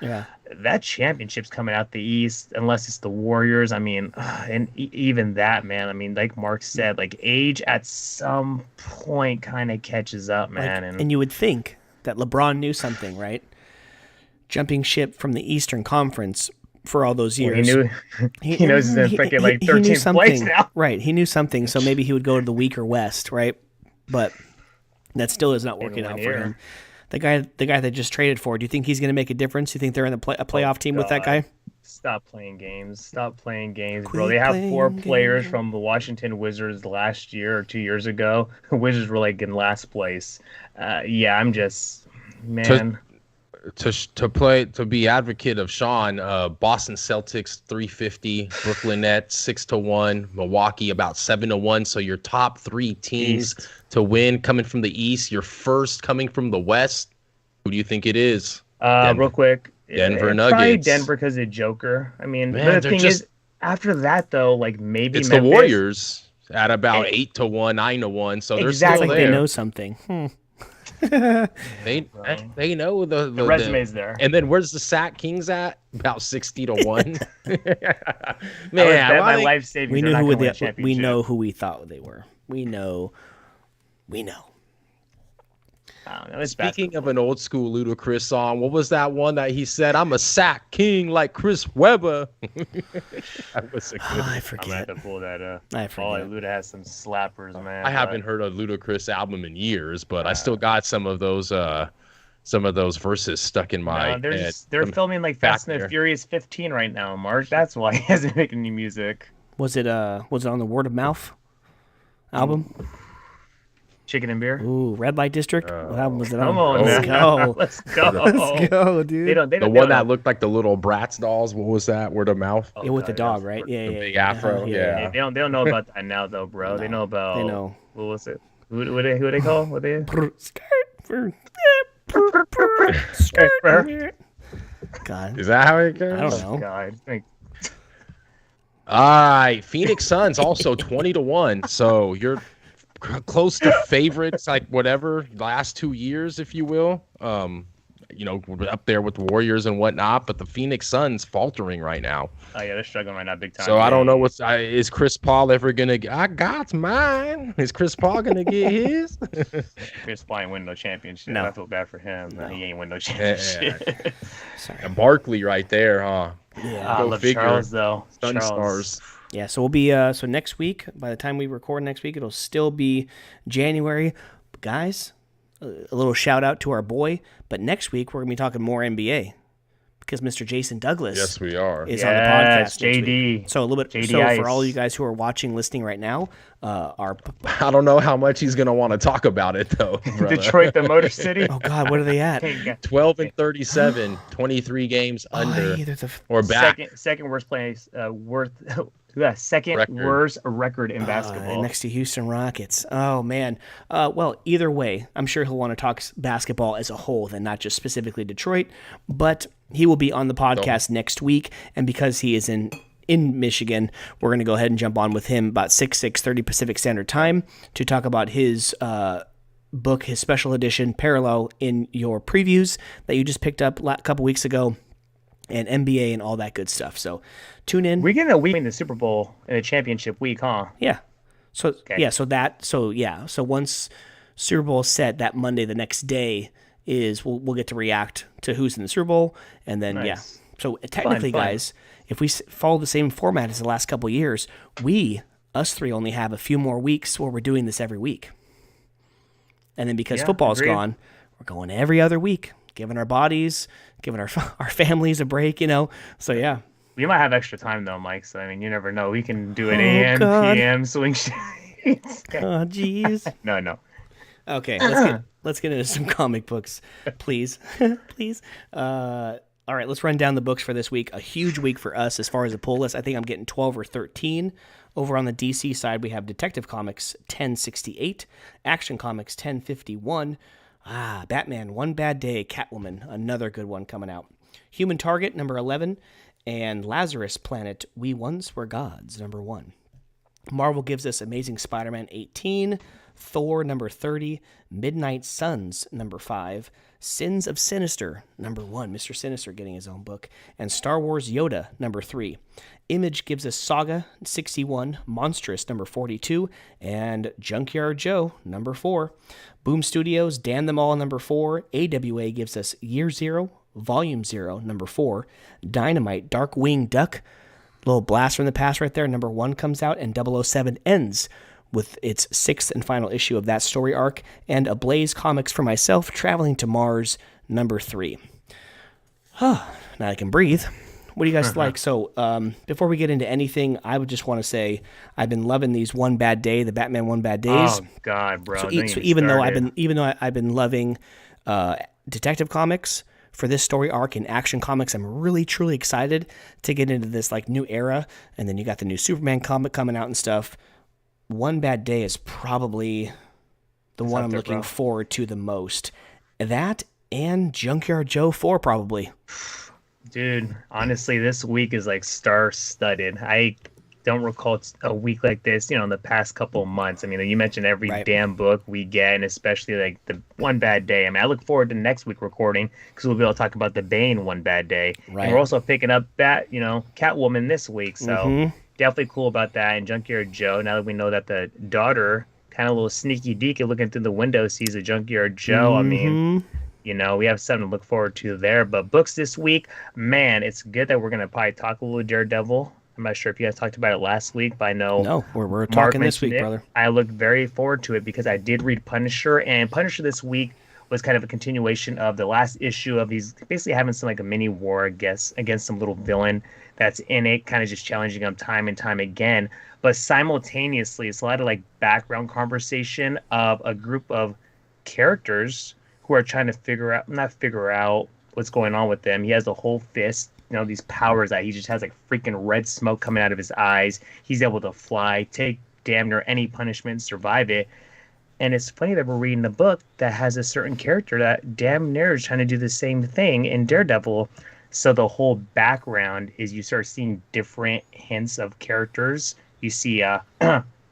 that championship's coming out the East, unless it's the Warriors. I mean, and even that, man. I mean, like Mark said, like age at some point kind of catches up, man. And you would think that LeBron knew something, right? jumping ship from the Eastern Conference for all those Well, years. he knows he's in freaking like 13th place now. Right. He knew something, so maybe he would go to the weaker West, right? But that still is not working out for him. The guy they just traded for, do you think he's going to make a difference? Do you think they're in a playoff team with that guy? Stop playing games, bro. They have 4 players from the Washington Wizards last year or 2 years ago. The Wizards were like in last place. I'm just, man. To be advocate of Sean, Boston Celtics 350, Brooklyn Nets 6-1, Milwaukee about 7-1. So your top 3 teams East to win coming from the East. Your first coming from the West. Who do you think it is? Real quick, Denver Nuggets. Probably Denver because of Joker. I mean, but the thing is, after that though, like maybe it's Memphis, the Warriors at about 8-1, 9-1, so they're still like there. They know something. They know the resume's there. And then where's the Sack Kings at? About 60-1. Man, my life savings. We know who we thought they were. We know. Speaking of an old school Ludacris song, what was that one that he said? I'm a sack king like Chris Webber. I forget. I'm gonna have to pull that up. I forget. Luda has some slappers, man. I haven't heard a Ludacris album in years, but I still got some of those verses stuck in my head. They're filming like Fast and the Furious 15 right now, Mark. That's why he hasn't made any music. Was it on the Word of Mouth album? Chicken and Beer. Ooh, Red Light District. What album was it on? Come on, Let's go. Let's go. Let's go, dude. The one that looked like the little Bratz dolls. What was that? Word of Mouth. Yeah, with the dog, right? Yeah, the big afro. Yeah. They don't know about that now, though, bro. No, they know about. They know. What was it? Who they call? What they? God. Is that how it goes? I don't know. God. All right, Phoenix Suns also 20-1. So you're close to favorites, like whatever last 2 years, if you will. Up there with the Warriors and whatnot, but the Phoenix Suns faltering right now. Oh yeah, they're struggling right now, big time. So I don't know is Chris Paul ever gonna? I got mine. Is Chris Paul gonna get his? Chris Paul ain't win no championship. No. I feel bad for him. No. He ain't win no championship. Sorry. And Barkley right there, huh? Yeah. I love Charles though. Sun Stars. Yeah, so we'll be so next week. By the time we record next week, it'll still be January. But guys, a little shout out to our boy. But next week we're gonna be talking more NBA because Mr. Jason Douglas, yes, we are, is on the podcast. JD. So a little bit. JD so Ice. for all you guys who are watching, listening right now, I don't know how much he's gonna want to talk about it though. Detroit, the Motor City. Oh God, what are they at? 12-37, 23 games under or back. Second worst place. Second record. Worst record in basketball. Next to Houston Rockets. Oh, man. Well, either way, I'm sure he'll want to talk basketball as a whole, then not just specifically Detroit. But he will be on the podcast next week. And because he is in Michigan, we're going to go ahead and jump on with him about 6:30 Pacific Standard Time to talk about his book, his special edition, Parallel, in your previews that you just picked up a couple weeks ago. And NBA and all that good stuff. So tune in. We get a week in the Super Bowl and a championship week, huh? Yeah. So okay. So once Super Bowl is set, that Monday, the next day is we'll get to react to who's in the Super Bowl, and then nice. So technically, guys, if we follow the same format as the last couple of years, us three only have a few more weeks where we're doing this every week, and then because football's gone, we're going every other week. Giving our bodies, giving our families a break, So, yeah. We might have extra time, though, Mike. So, I mean, you never know. We can do an AM, PM swing shit. Oh, jeez. No. Okay, let's get into some comic books, please. Please. All right, let's run down the books for this week. A huge week for us as far as the pull list. I think I'm getting 12 or 13. Over on the DC side, we have Detective Comics 1068, Action Comics 1051, Batman, One Bad Day, Catwoman, another good one coming out. Human Target, number 11, and Lazarus Planet, We Once Were Gods, number 1. Marvel gives us Amazing Spider-Man 18, Thor, number 30, Midnight Suns, number 5, Sins of Sinister, number 1, Mr. Sinister getting his own book, and Star Wars Yoda, number 3. Image gives us Saga, 61, Monstrous, number 42, and Junkyard Joe, number 4. Boom Studios, Dan Them All, number 4. AWA gives us Year Zero, Volume 0, number 4. Dynamite, Darkwing Duck, little blast from the past right there. Number 1 comes out, and 007 ends with its 6th and final issue of that story arc. And Ablaze Comics for Myself, Traveling to Mars, number 3. Now I can breathe. What do you guys like? So before we get into anything, I would just want to say I've been loving these One Bad Day, the Batman One Bad Days. Oh God, bro! So even though I've been loving Detective Comics for this story arc in Action Comics, I'm really truly excited to get into this like new era. And then you got the new Superman comic coming out and stuff. One Bad Day is probably the one I'm looking forward to the most. That and Junkyard Joe 4 probably. Dude, honestly, this week is like star-studded. I don't recall a week like this, in the past couple of months. I mean, you mentioned every damn book we get, and especially like the One Bad Day. I mean, I look forward to next week recording because we'll be able to talk about the Bane One Bad Day. Right. And we're also picking up Catwoman this week, so definitely cool about that. And Junkyard Joe, now that we know that the daughter, kind of a little sneaky deaky looking through the window, sees a Junkyard Joe. I mean, we have something to look forward to there. But books this week, man, it's good that we're going to probably talk a little Daredevil. I'm not sure if you guys talked about it last week, but I know... No, we're talking this week, brother. I look very forward to it because I did read Punisher, and Punisher this week was kind of a continuation of the last issue of these basically having some like a mini war, I guess, against some little villain that's in it, kind of just challenging them time and time again. But simultaneously, it's a lot of like background conversation of a group of characters who are trying to not figure out what's going on with them. He has a whole fist, these powers that he just has like freaking red smoke coming out of his eyes. He's able to fly, take damn near any punishment, survive it. And it's funny that we're reading a book that has a certain character that damn near is trying to do the same thing in Daredevil. So the whole background is you start seeing different hints of characters. You see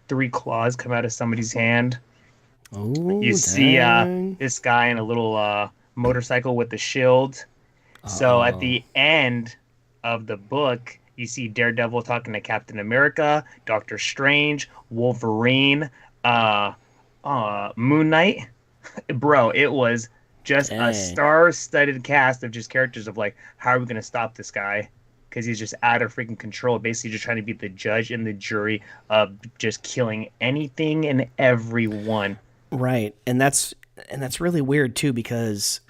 3 claws come out of somebody's hand. Oh, you see this guy in a little motorcycle with the shield. So at the end of the book, you see Daredevil talking to Captain America, Doctor Strange, Wolverine, Moon Knight. Bro, it was just a star-studded cast of just characters of like, how are we going to stop this guy? Because he's just out of freaking control, basically just trying to be the judge and the jury of just killing anything and everyone. Right, and that's really weird too, because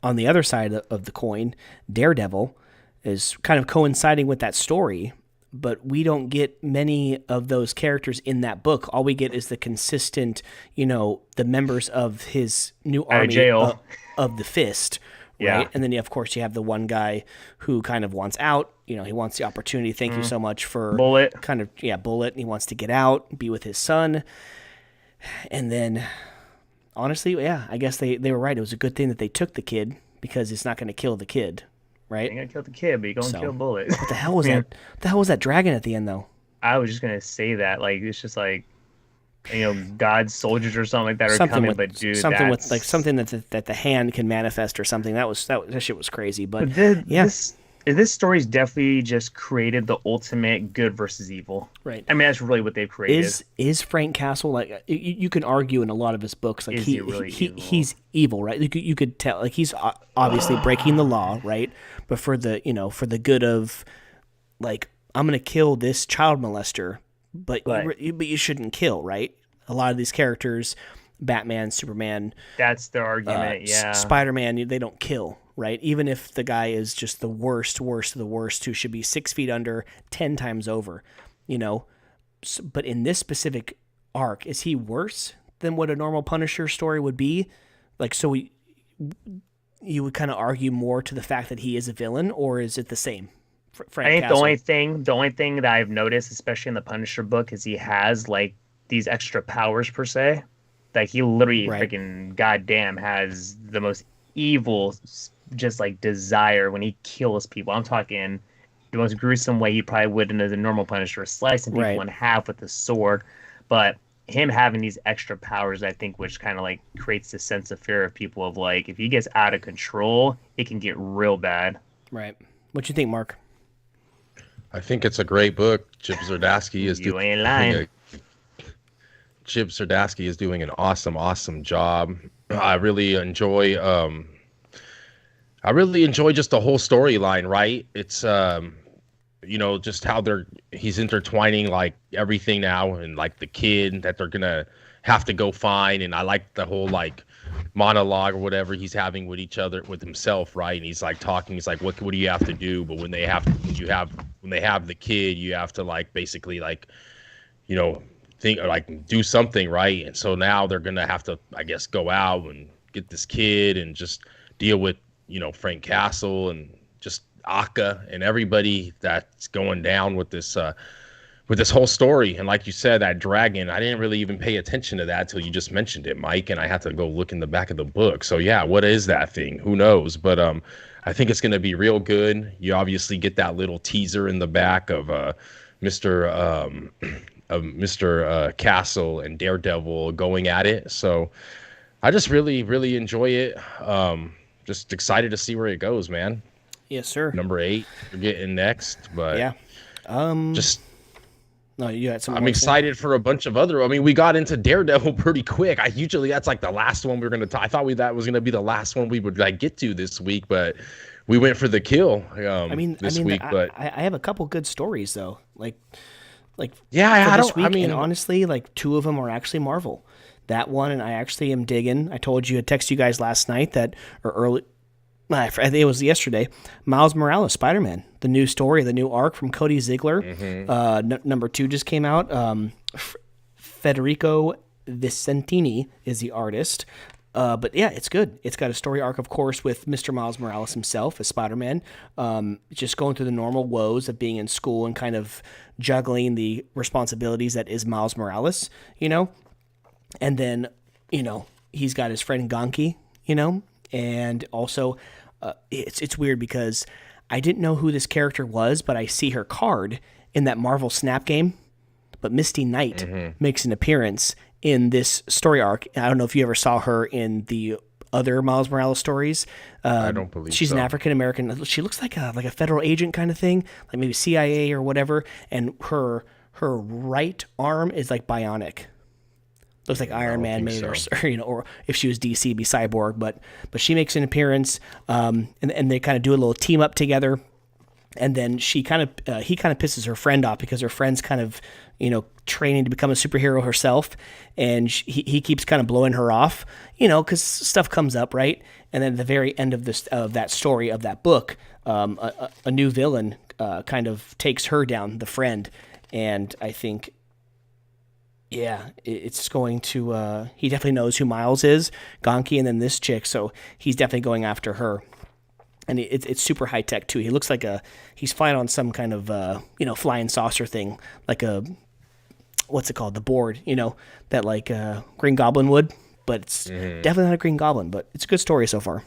on the other side of the coin, Daredevil is kind of coinciding with that story, but we don't get many of those characters in that book. All we get is the consistent, the members of his new army of the Fist, right? Yeah. And then, of course, you have the one guy who kind of wants out. He wants the opportunity. Thank you so much for Bullet. Bullet. And he wants to get out, be with his son. And then, honestly, yeah, I guess they were right. It was a good thing that they took the kid because it's not going to kill the kid, right? You're going to kill the kid, but you're going to kill Bullet. What the hell was that? What the hell was that dragon at the end, though? I was just going to say that. Like, it's just like, God's soldiers or something like that are coming, but dude, something with like something that the hand can manifest or something. That shit was crazy. But this story's definitely just created the ultimate good versus evil. Right. I mean, that's really what they've created. Is Frank Castle like? You can argue in a lot of his books like he's evil, right? You could tell like he's obviously breaking the law, right? But for the good of like I'm gonna kill this child molester, but you shouldn't kill, right? A lot of these characters, Batman, Superman, that's their argument. Spider-Man, they don't kill. Right, even if the guy is just the worst of the worst, who should be 6 feet under 10 times over, but in this specific arc, is he worse than what a normal Punisher story would be? Like, so you would kind of argue more to the fact that he is a villain, or is it the same? Frank I think Castle? the only thing that I've noticed, especially in the Punisher book, is he has like these extra powers per se. Like he literally freaking goddamn has the most evil just like desire when he kills people. I'm talking the most gruesome way he probably would in a normal Punisher, slicing people in half with a sword. But him having these extra powers, I think, which kind of like creates this sense of fear of people of like, if he gets out of control, it can get real bad. Right. What you think, Mark? I think it's a great book. Chip Zdarsky is you ain't lying. Chip Zdarsky is doing an awesome job. I really enjoy I really enjoy just the whole storyline, right? It's just how he's intertwining like everything now, and like the kid that they're gonna have to go find. And I like the whole like monologue or whatever he's having with each other, with himself, right? And he's like talking, he's like, what do you have to do? But when they have the kid, you have to like basically like, think like do something, right? And so now they're gonna have to, I guess, go out and get this kid and just deal with Frank Castle and just Akka and everybody that's going down with this whole story. And like you said, that dragon, I didn't really even pay attention to that till you just mentioned it, Mike, and I had to go look in the back of the book. So yeah, what is that thing? Who knows? But I think it's going to be real good. You obviously get that little teaser in the back of Mr. Castle and Daredevil going at it. So I just really, really enjoy it. Just excited to see where it goes, man. Yes, sir. Number 8, we're getting next, but yeah. Just no, you had some. I'm excited for a bunch of other. I mean, we got into Daredevil pretty quick. That's like the last one we were gonna talk. I thought that was gonna be the last one we would like get to this week, but we went for the kill. This week, but I have a couple good stories though. Like yeah, this week, and honestly, like 2 of them are actually Marvel. That one, and I actually am digging. I told you, I texted you guys last night I think it was yesterday. Miles Morales, Spider-Man, the new story, the new arc from Cody Ziegler. Number 2 just came out. Federico Vicentini is the artist. But yeah, it's good. It's got a story arc, of course, with Mr. Miles Morales himself as Spider-Man, just going through the normal woes of being in school and kind of juggling the responsibilities that is Miles Morales, And then, he's got his friend Gonki, and also it's weird because I didn't know who this character was, but I see her card in that Marvel Snap game. But Misty Knight makes an appearance in this story arc. I don't know if you ever saw her in the other Miles Morales stories. I don't believe she's so. An African American. She looks like a federal agent kind of thing, like maybe CIA or whatever. And her right arm is like bionic. Looks like Iron Man made her, or if she was DC, it'd be Cyborg. But she makes an appearance, and they kind of do a little team up together. And then he kind of pisses her friend off because her friend's kind of, training to become a superhero herself, and he keeps kind of blowing her off, because stuff comes up, right? And then at the very end of that story of that book, a new villain kind of takes her down, the friend, and I think. Yeah, it's going to. He definitely knows who Miles is, Gonki, and then this chick. So he's definitely going after her, and it's super high tech too. He looks like he's flying on some kind of flying saucer thing, like what's it called, the board, that like Green Goblin would. But it's definitely not a Green Goblin. But it's a good story so far.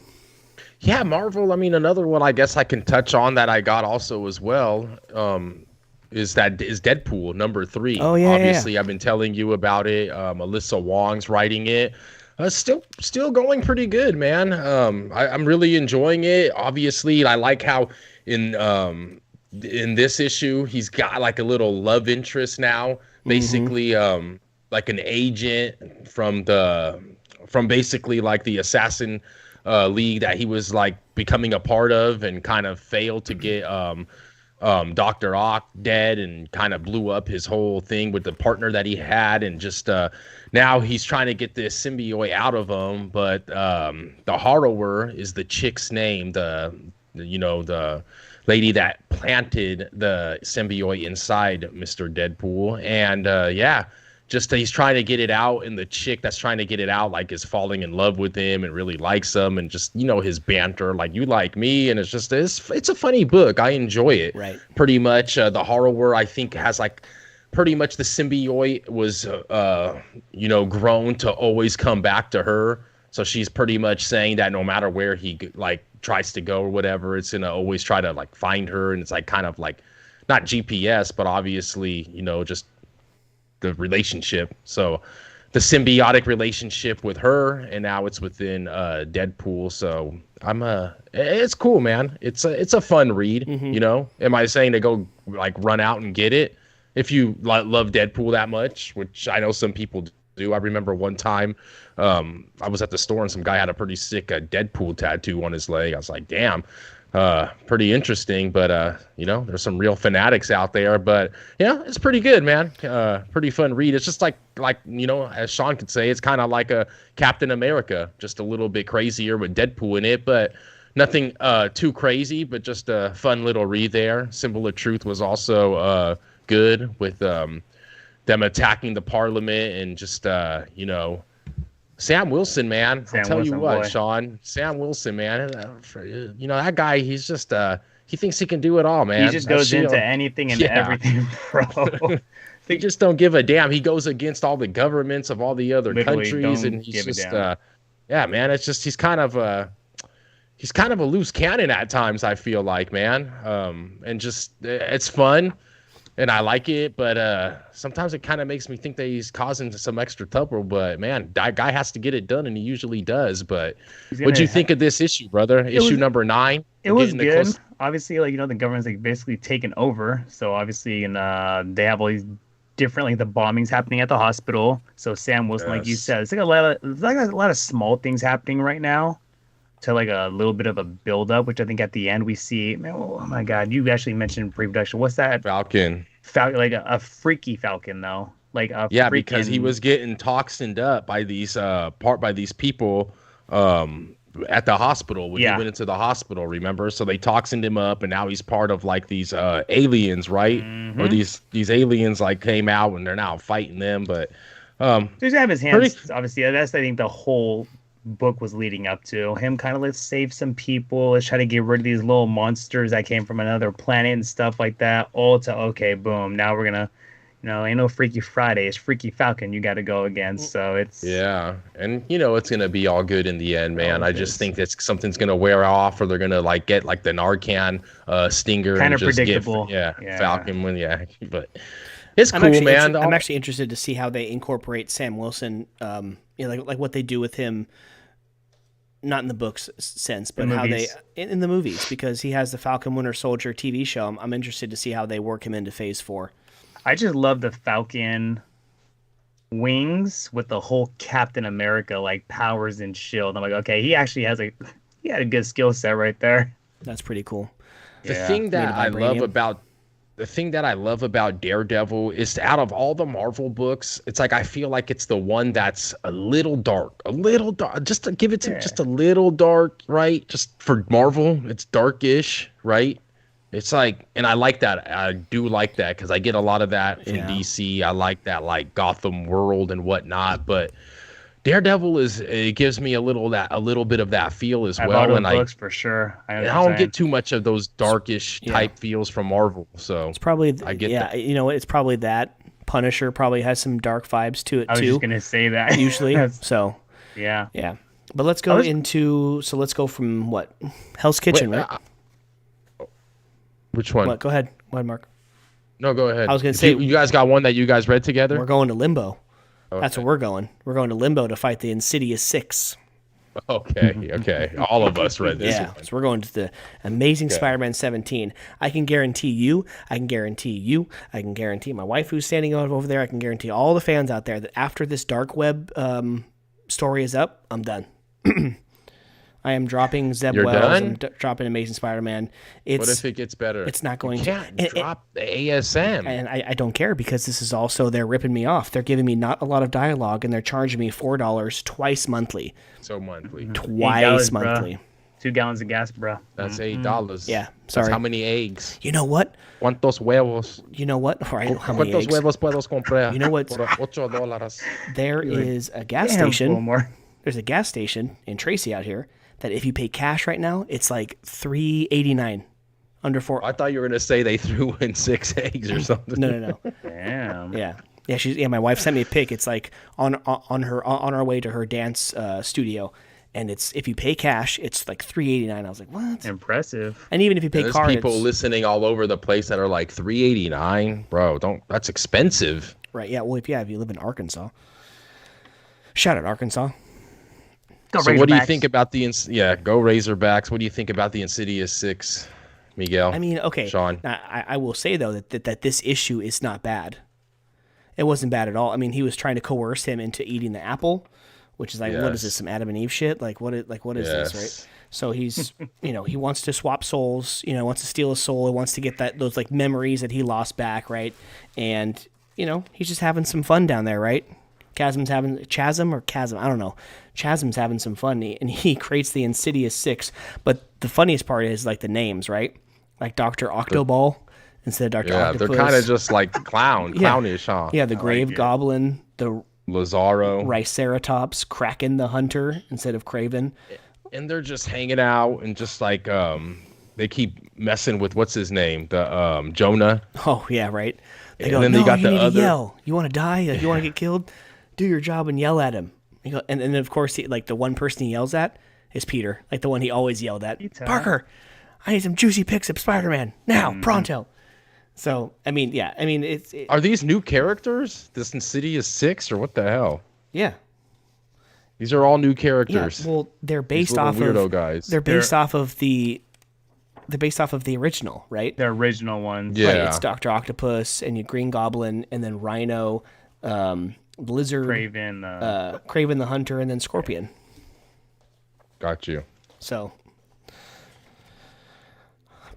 Yeah, Marvel. I mean, another one I guess I can touch on that I got also as well. Is Deadpool number 3. Oh yeah, obviously yeah. I've been telling you about it. Alyssa Wong's writing it. Still going pretty good, man. I'm really enjoying it. Obviously, I like how in this issue he's got like a little love interest now, basically like an agent from basically like the assassin league that he was like becoming a part of and kind of failed to get Dr. Ock dead and kind of blew up his whole thing with the partner that he had, and just now he's trying to get this symbiote out of him, but the Horror is the chick's name, the lady that planted the symbiote inside Mr. Deadpool, and just he's trying to get it out, and the chick that's trying to get it out like is falling in love with him and really likes him, and just his banter, like you like me, and it's a funny book. I enjoy it. Right. Pretty much the Horror I think has like pretty much the symbiote was grown to always come back to her, so she's pretty much saying that no matter where he like tries to go or whatever, it's gonna always try to like find her, and it's like kind of like not GPS, but obviously just the relationship. So the symbiotic relationship with her, and now it's within Deadpool. So it's cool, man. It's a fun read. Am I saying to go like run out and get it if you love Deadpool that much, which I know some people do. I remember one time I was at the store and some guy had a pretty sick Deadpool tattoo on his leg. I was like, damn, pretty interesting. But, there's some real fanatics out there. But, it's pretty good, man. Pretty fun read. It's just like as Sean could say, it's kind of like a Captain America, just a little bit crazier with Deadpool in it. But nothing too crazy, but just a fun little read there. Symbol of Truth was also good with them attacking the parliament and just Sam Wilson, man. I'll tell you what, boy. Sean, Sam Wilson, man. That guy, he's just he thinks he can do it all, man. He just goes into anything and everything, bro. He just don't give a damn. He goes against all the governments of all the other countries, and he's just man. It's just he's kind of a loose cannon at times, I feel like, man. And just it's fun. And I like it, but sometimes it kind of makes me think that he's causing some extra trouble. But, man, that guy has to get it done, and he usually does. But what'd you think of this issue, brother? Issue number 9? It was good. Obviously, the government's basically taken over. So, obviously, and they have all these different, the bombings happening at the hospital. So, Sam Wilson, like you said, it's a lot of small things happening right now to a little bit of a build-up, which I think at the end we see, man, oh my God, you actually mentioned pre-production. What's that? Falcon. A freaky Falcon, though. Because he was getting toxined up by these people at the hospital when he went into the hospital, remember? So they toxined him up, and now he's part of these aliens, right? Mm-hmm. Or these aliens came out and they're now fighting them, but so he's have his hands obviously. That's I think the whole book was leading up to him kind of let's save some people, let's try to get rid of these little monsters that came from another planet and stuff like that, all to okay, boom, now we're gonna ain't no Freaky Friday, it's Freaky Falcon you got to go against. So it's and it's gonna be all good in the end, man. I just think that something's gonna wear off, or they're gonna get the Narcan stinger kind of predictable. Falcon when but it's cool, man. I'm actually interested to see how they incorporate Sam Wilson, like what they do with him. Not in the books sense, but how they in the movies, because he has the Falcon Winter Soldier TV show. I'm interested to see how they work him into Phase 4. I just love the Falcon wings with the whole Captain America powers and shield. I'm like, okay, he actually had a good skill set right there. That's pretty cool. The thing that I love about Daredevil is out of all the Marvel books, it's I feel like it's the one that's a little dark, just to give it to just a little dark, right? Just for Marvel, it's darkish, right? It's and I like that. I do like that because I get a lot of that from DC. I like that Gotham world and whatnot, but Daredevil it gives me a little bit of that feel as well, and books for sure. I don't get too much of those darkish type feels from Marvel, so it's probably I get that. It's probably that Punisher probably has some dark vibes to it too. I was just gonna say that usually. So yeah. But let's go let's go from what Hell's Kitchen, right? Which one? What? Go ahead, Mark. No, go ahead. I was gonna say you guys got one that you guys read together. We're going to Limbo. Okay. That's where we're going. We're going to Limbo to fight the Insidious 6. Okay. All of us read this one. So we're going to the Amazing Spider-Man 17. I can guarantee you, I can guarantee my wife who's standing over there, I can guarantee all the fans out there that after this dark web story is up, I'm done. I am dropping Zeb You're Wells. done? I'm dropping Amazing Spider-Man. What if it gets better? It's not going to. Drop the ASM. And I don't care because this is also, they're ripping me off. They're giving me not a lot of dialogue, and they're charging me $4 twice monthly. So monthly. Twice monthly. 2 gallons of gas, bro. That's $8. Yeah, sorry. That's how many eggs? You know what? ¿Cuántos huevos? You know what? Right, how many eggs? ¿Cuántos huevos puedo comprar? You know what? Por $8. There is a gas station. There's a gas station in Tracy out here that if you pay cash right now, it's $3.89, under $4. I thought you were gonna say they threw in 6 eggs or something. No. Damn. Yeah. My wife sent me a pic. It's on our way to her dance studio, and it's if you pay cash, it's $3.89. I was like, what? Impressive. And even if you pay card, there's people listening all over the place that are like $3.89, bro. That's expensive. Right? Yeah. Well, if you live in Arkansas, shout out Arkansas. So what do you think about go Razorbacks? What do you think about the Insidious 6, Miguel? I mean, okay, Sean. I will say though that this issue is not bad. It wasn't bad at all. I mean, he was trying to coerce him into eating the apple, which is like, what is this, Yes. some Adam and Eve shit? Like, what is this, right? Yes. So he's, he wants to swap souls, wants to steal a soul. He wants to get those like memories that he lost back, right? And, he's just having some fun down there, right? Chasm's having some fun, and he creates the Insidious Six. But the funniest part is like the names, right? Like Dr. Octoball instead of Dr. Octopus. They're kind of just like clownish, huh? Yeah, the Grave Goblin, the Lazaro. Triceratops, Kraken the Hunter instead of Craven. And they're just hanging out and just like they keep messing with what's his name, the Jonah. Oh yeah, right. They And go, then no, they got you the need other- to yell. You want to die? You want to get killed? Do your job and yell at him. You go, and then of course, like the one person he yells at is Peter, like the one he always yelled at. Peter. Parker, I need some juicy pics of Spider-Man now, pronto. So it's Are these new characters? This Insidious Six or what the hell? yeah. These are all new Yeah, characters. well, they're These based little off weirdo of guys. They're based off of the original, right? The original ones. Yeah. Right, it's Dr. Octopus and your Green Goblin and then Rhino, Lizard, Craven. Craven the Hunter, and then Scorpion. Got you. So,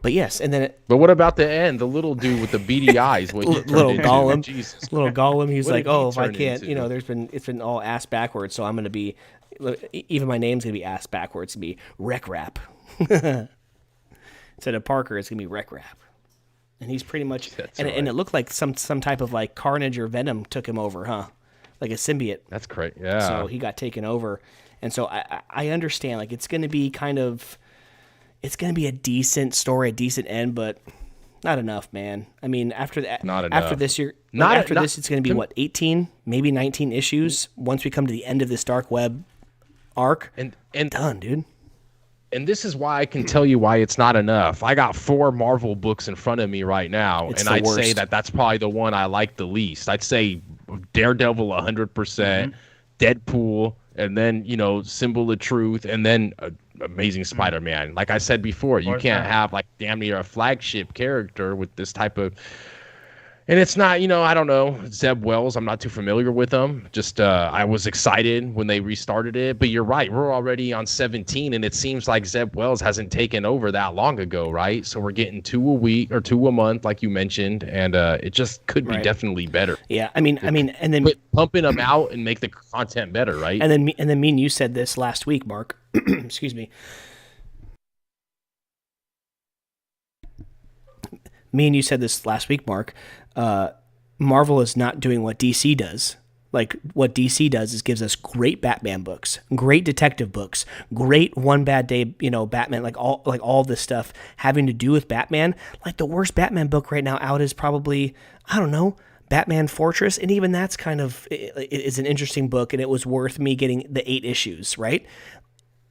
but yes, and then But what about the end? The little dude with the beady eyes. What he turned little into? Gollum, Jesus. little Gollum, he's What like, did he oh, if I turn can't, into? it's been all ass backwards, so I'm gonna be, even my name's gonna be ass backwards, to be Wreck Rap. Instead of Parker, it's gonna be Wreck Rap. And he's pretty much, and it looked like some type of like Carnage or Venom took him over, huh? Like a symbiote. That's great. Yeah. So he got taken over, and so I understand, like, it's going to be a decent story, a decent end, but not enough, man. I mean, after that, Not after enough. this year, Not- after not- this, it's going to be what, 18, maybe 19 issues once we come to the end of this dark web arc. And Done, dude. And this is why I can tell you why it's not enough. I got 4 Marvel books in front of me right now, It's and the I'd say worst. that that's probably the one I like the least. I'd say Daredevil 100%, Deadpool, and then, Symbol of Truth, and then Amazing Spider-Man. Like I said before, you course can't not. have like damn near a flagship character with this type of. And it's not, I don't know, Zeb Wells. I'm not too familiar with him. Just I was excited when they restarted it. But you're right. We're already on 17, and it seems like Zeb Wells hasn't taken over that long ago, right? So we're getting 2 a week or 2 a month, like you mentioned, and it just could be Right. definitely better. Yeah, I mean, and then But pumping them out and make the content better, right? and then me and you said this last week, Mark. Excuse me. Me and you said this last week, Mark. Marvel is not doing what DC does. Like, what DC does is gives us great Batman books, great detective books, great One Bad Day, Batman, like all this stuff having to do with Batman. Like, the worst Batman book right now out is probably, I don't know, Batman Fortress, and even that's kind of is an interesting book, and it was worth me getting the 8 issues, right?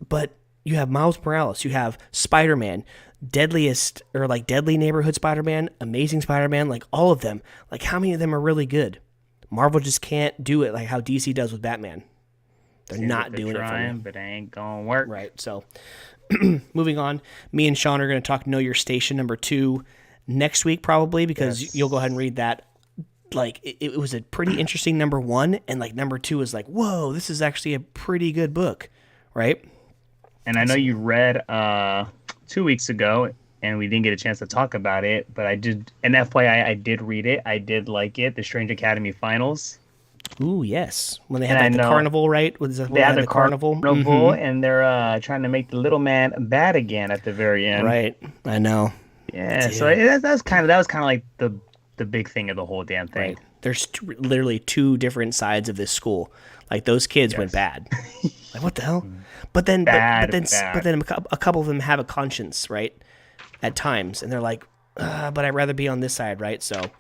But you have Miles Morales, you have Spider-Man, Deadly Neighborhood Spider-Man, Amazing Spider-Man, like all of them. Like, how many of them are really good? Marvel just can't do it like how DC does with Batman. They're not doing it for trying, me. but it ain't gonna work. Right. So, moving on, me and Sean are going to talk Know Your Station number 2 next week, probably, because you'll go ahead and read that. Like, it was a pretty interesting number 1, and like number 2 is like, whoa, this is actually a pretty good book, right? And I know you read 2 weeks ago, and we didn't get a chance to talk about it, but I did. And FYI, I did read it. I did like it. The Strange Academy Finals. Ooh, yes. When they had And like I the know carnival, right? They had the carnival, Mhm. and they're trying to make the little man bad again at the very end. Right. I know. Yeah. So that was kind of like the big thing of the whole damn thing. Right. There's literally 2 different sides of this school. Like, those kids went bad. Like, what the hell? But then, Bad, but then a couple of them have a conscience, right? At times, and they're like, but I'd rather be on this side, right? So,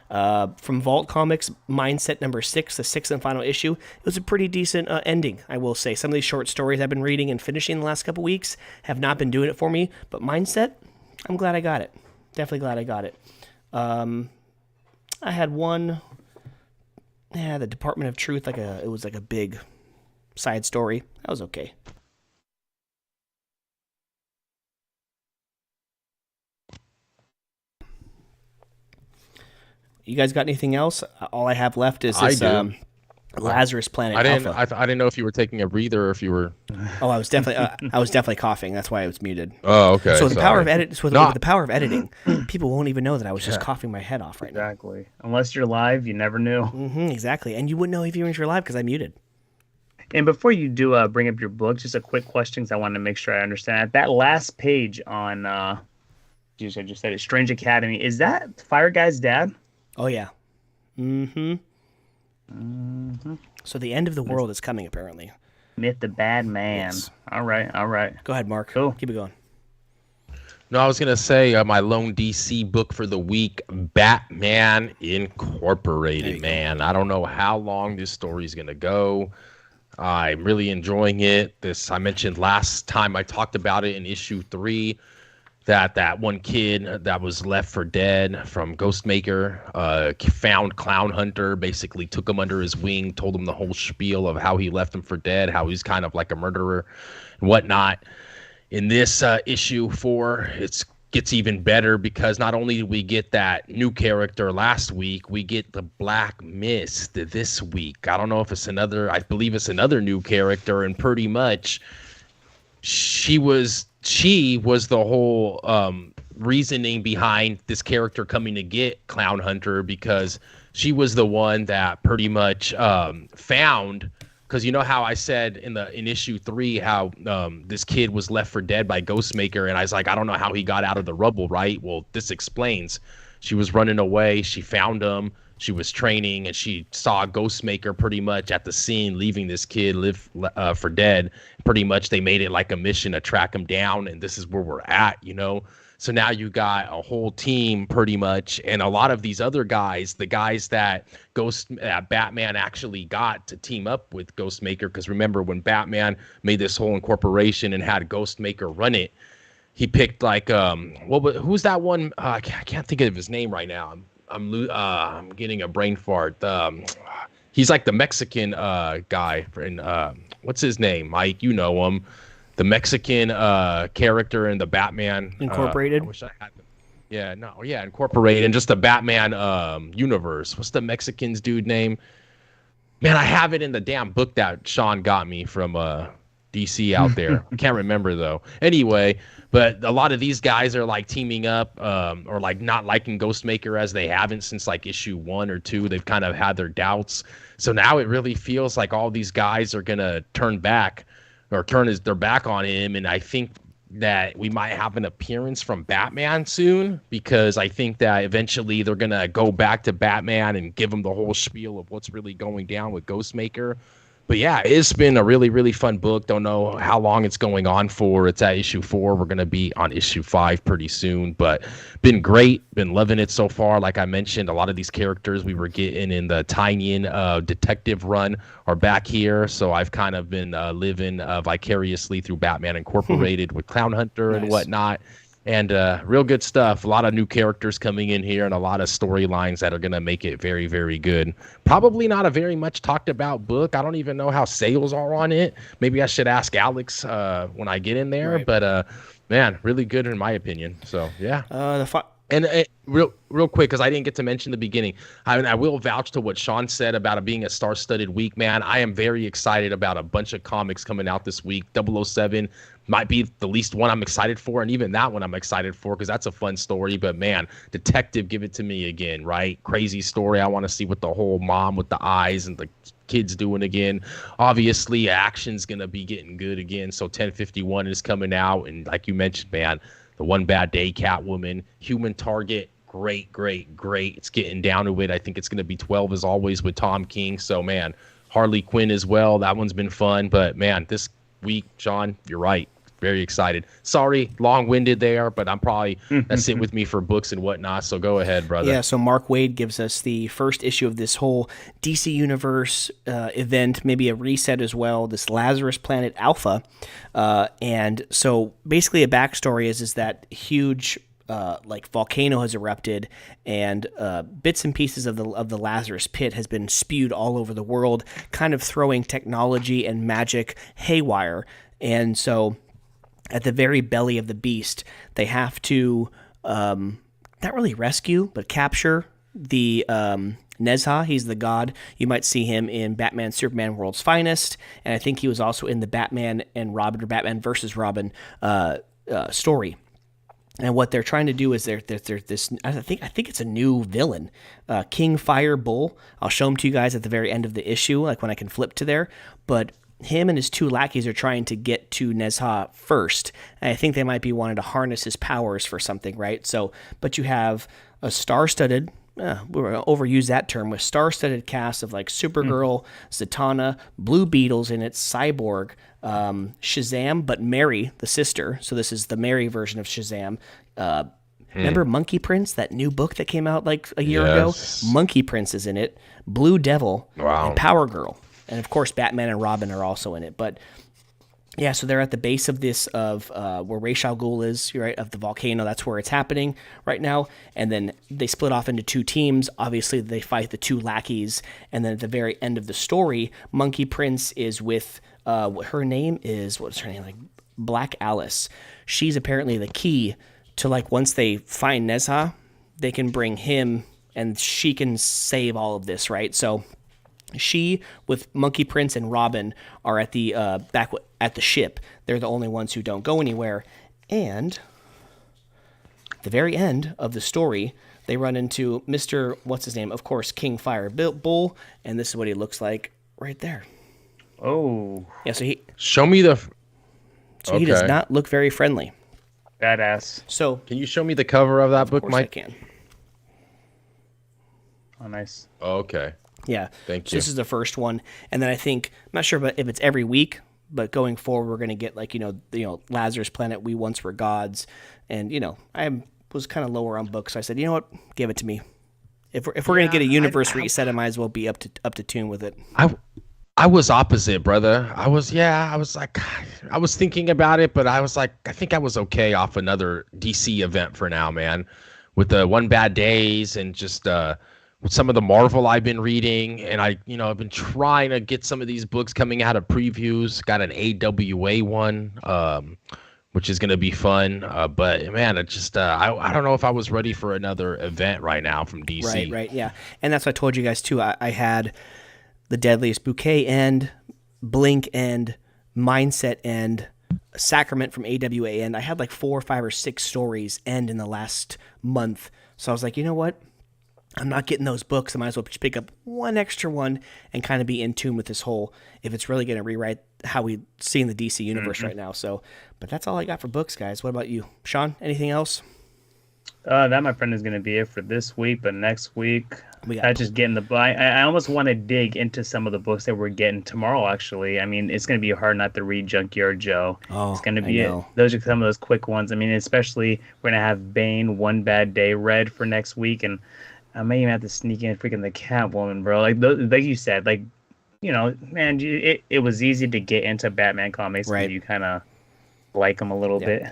from Vault Comics, Mindset number 6, the 6th and final issue, it was a pretty decent ending, I will say. Some of these short stories I've been reading and finishing the last couple weeks have not been doing it for me, but Mindset, I'm glad I got it. Definitely glad I got it. I had one, the Department of Truth, it was like a big side story. That was okay. You guys got anything else? All I have left is this Lazarus Planet Alpha. I didn't know if you were taking a breather or if you were. Oh, I was definitely coughing. That's why I was muted. Oh, okay. So the power of edit. So No. with the power of editing, people won't even know that I was just coughing my head off right now. Exactly. Unless you're live, you never knew. Exactly, and you wouldn't know if you were live because I muted. And before you do bring up your book, just a quick question because I want to make sure I understand. That last page on, I just said it, Strange Academy, is that Fire Guy's dad? Oh yeah. So the end of the world is coming, apparently. Myth the Bad Man. Yes. All right. Go ahead, Mark. Cool. Keep it going. No, I was going to say my lone DC book for the week, Batman Incorporated, man. I don't know how long this story is going to go. I'm really enjoying it. I mentioned last time I talked about it in issue 3, that one kid that was left for dead from Ghostmaker found Clown Hunter, basically took him under his wing, told him the whole spiel of how he left him for dead, how he's kind of like a murderer and whatnot. In this issue 4, it gets even better because not only did we get that new character last week, we get the Black Mist this week. I don't know if I believe it's another new character, and pretty much she was the whole reasoning behind this character coming to get Clown Hunter, because she was the one that pretty much found, because you know how I said in issue 3 how this kid was left for dead by Ghostmaker, and I was like, I don't know how he got out of the rubble, right? Well, this explains. She was running away, she found him, she was training, and she saw Ghostmaker pretty much at the scene leaving this kid for dead. Pretty much they made it like a mission to track him down, and this is where we're at, you know? So now you got a whole team pretty much, and a lot of these other guys, the guys that Batman actually got to team up with Ghostmaker, because remember when Batman made this whole incorporation and had Ghostmaker run it, he picked like who's that one? I can't think of his name right now. I'm getting a brain fart. He's like the Mexican guy. What's his name? Mike, you know him. The Mexican character in the Batman Incorporated. I wish I had them. Yeah, Incorporated, and just the Batman universe. What's the Mexican's dude name? Man, I have it in the damn book that Sean got me from DC out there. I can't remember though. Anyway, but a lot of these guys are like teaming up or like not liking Ghostmaker, as they haven't since like issue 1 or 2. They've kind of had their doubts. So now it really feels like all these guys are going to turn back or turn their back on him. And I think that we might have an appearance from Batman soon, because I think that eventually they're going to go back to Batman and give him the whole spiel of what's really going down with Ghostmaker. But yeah, it's been a really, really fun book. Don't know how long it's going on for. It's at issue 4. We're going to be on issue 5 pretty soon. But been great. Been loving it so far. Like I mentioned, a lot of these characters we were getting in the Tynion detective run are back here. So I've kind of been living vicariously through Batman Incorporated with Clown Hunter and whatnot. And real good stuff. A lot of new characters coming in here and a lot of storylines that are going to make it very, very good. Probably not a very much talked about book. I don't even know how sales are on it. Maybe I should ask Alex when I get in there. Right. But, man, really good in my opinion. So, yeah. Real quick, because I didn't get to mention the beginning, I will vouch to what Sean said about it being a star-studded week, man. I am very excited about a bunch of comics coming out this week. 007 might be the least one I'm excited for, and even that one I'm excited for because that's a fun story. But, man, Detective, give it to me again, right? Crazy story. I want to see what the whole mom with the eyes and the kids doing again. Obviously, action's going to be getting good again, so 1051 is coming out, and like you mentioned, man, the One Bad Day Catwoman, Human Target, great. It's getting down to it. I think it's going to be 12 as always with Tom King. So, man, Harley Quinn as well. That one's been fun. But, man, this week, Sean, you're right. Very excited. Sorry, long-winded there, but I'm probably that's it with me for books and whatnot. So go ahead, brother. Yeah, so Mark Waid gives us the first issue of this whole DC Universe event, maybe a reset as well, this Lazarus Planet Alpha. And so basically a backstory is that huge like volcano has erupted, and bits and pieces of the Lazarus pit has been spewed all over the world, kind of throwing technology and magic haywire. And so at the very belly of the beast, they have to not really rescue, but capture the Nezha. He's the god. You might see him in Batman Superman World's Finest, and I think he was also in the Batman and Robin or Batman versus Robin story. And what they're trying to do is they're this. I think it's a new villain, King Fire Bull. I'll show him to you guys at the very end of the issue, like when I can flip to there. But him and his two lackeys are trying to get to Nezha first, and I think they might be wanting to harness his powers for something, right? So, but you have a star-studded. We're gonna overuse that term with star-studded cast of like Supergirl, Zatanna, Blue Beetle's in it, Cyborg, Shazam, but Mary, the sister. So this is the Mary version of Shazam. Remember Monkey Prince, that new book that came out like a year ago? Monkey Prince is in it. Blue Devil and Power Girl. And of course, Batman and Robin are also in it. But yeah, so they're at the base of this, where Ra's al Ghul is, right, of the volcano. That's where it's happening right now. And then they split off into two teams. Obviously, they fight the two lackeys. And then at the very end of the story, Monkey Prince is with, her name is, what's her name? Like Black Alice. She's apparently the key to, like, once they find Nezha, they can bring him and she can save all of this, right? So she, with Monkey Prince and Robin, are at the back at the ship. They're the only ones who don't go anywhere. And at the very end of the story, they run into Mr. What's his name? Of course, King Fire Bull, and this is what he looks like right there. Oh, yeah. So he show me the. So he does not look very friendly. Badass. So can you show me the cover of that book, Mike? I can. Oh, nice. Okay. Yeah. Thank So you. this is the first one, and then I think I'm not sure, if it's every week, but going forward, we're going to get like Lazarus Planet, We Once Were Gods, and I was kind of lower on books, so I said, you know what, give it to me. If we're going to get a universe reset, I might as well be up to tune with it. I was opposite, brother. I was thinking about it, but I was like, I think I was okay off another DC event for now, man. With the One Bad Days and just with some of the Marvel I've been reading, and I've been trying to get some of these books coming out of previews. Got an AWA one, which is gonna be fun. But man, it just I don't know if I was ready for another event right now from DC. Right, yeah, and that's what I told you guys too. I had the Deadliest Bouquet end, Blink end, Mindset end, Sacrament from AWA end. I had like 4, 5, or 6 stories end in the last month. So I was like, you know what? I'm not getting those books. I might as well just pick up one extra one and kind of be in tune with this whole, if it's really going to rewrite how we see in the DC universe right now. So, but that's all I got for books, guys. What about you, Sean? Anything else? That, my friend, is going to be it for this week. But next week, I just getting the. I almost want to dig into some of the books that we're getting tomorrow. Actually, I mean, it's going to be hard not to read Junkyard Joe. Oh, it's going to be it. Those are some of those quick ones. I mean, especially we're going to have Bane, One Bad Day read for next week, and I may even have to sneak in freaking the Catwoman, bro. Like you said, like, man, it was easy to get into Batman comics. Right. You kind of like them a little bit.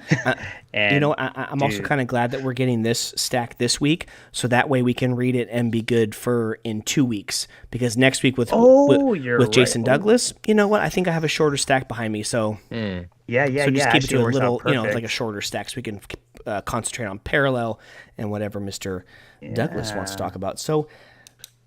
And I'm also kind of glad that we're getting this stack this week, so that way we can read it and be good for in 2 weeks. Because next week with Jason Douglas, you know what? I think I have a shorter stack behind me. So So just keep it to a little, like a shorter stack, so we can concentrate on parallel and whatever Mr. Douglas wants to talk about. So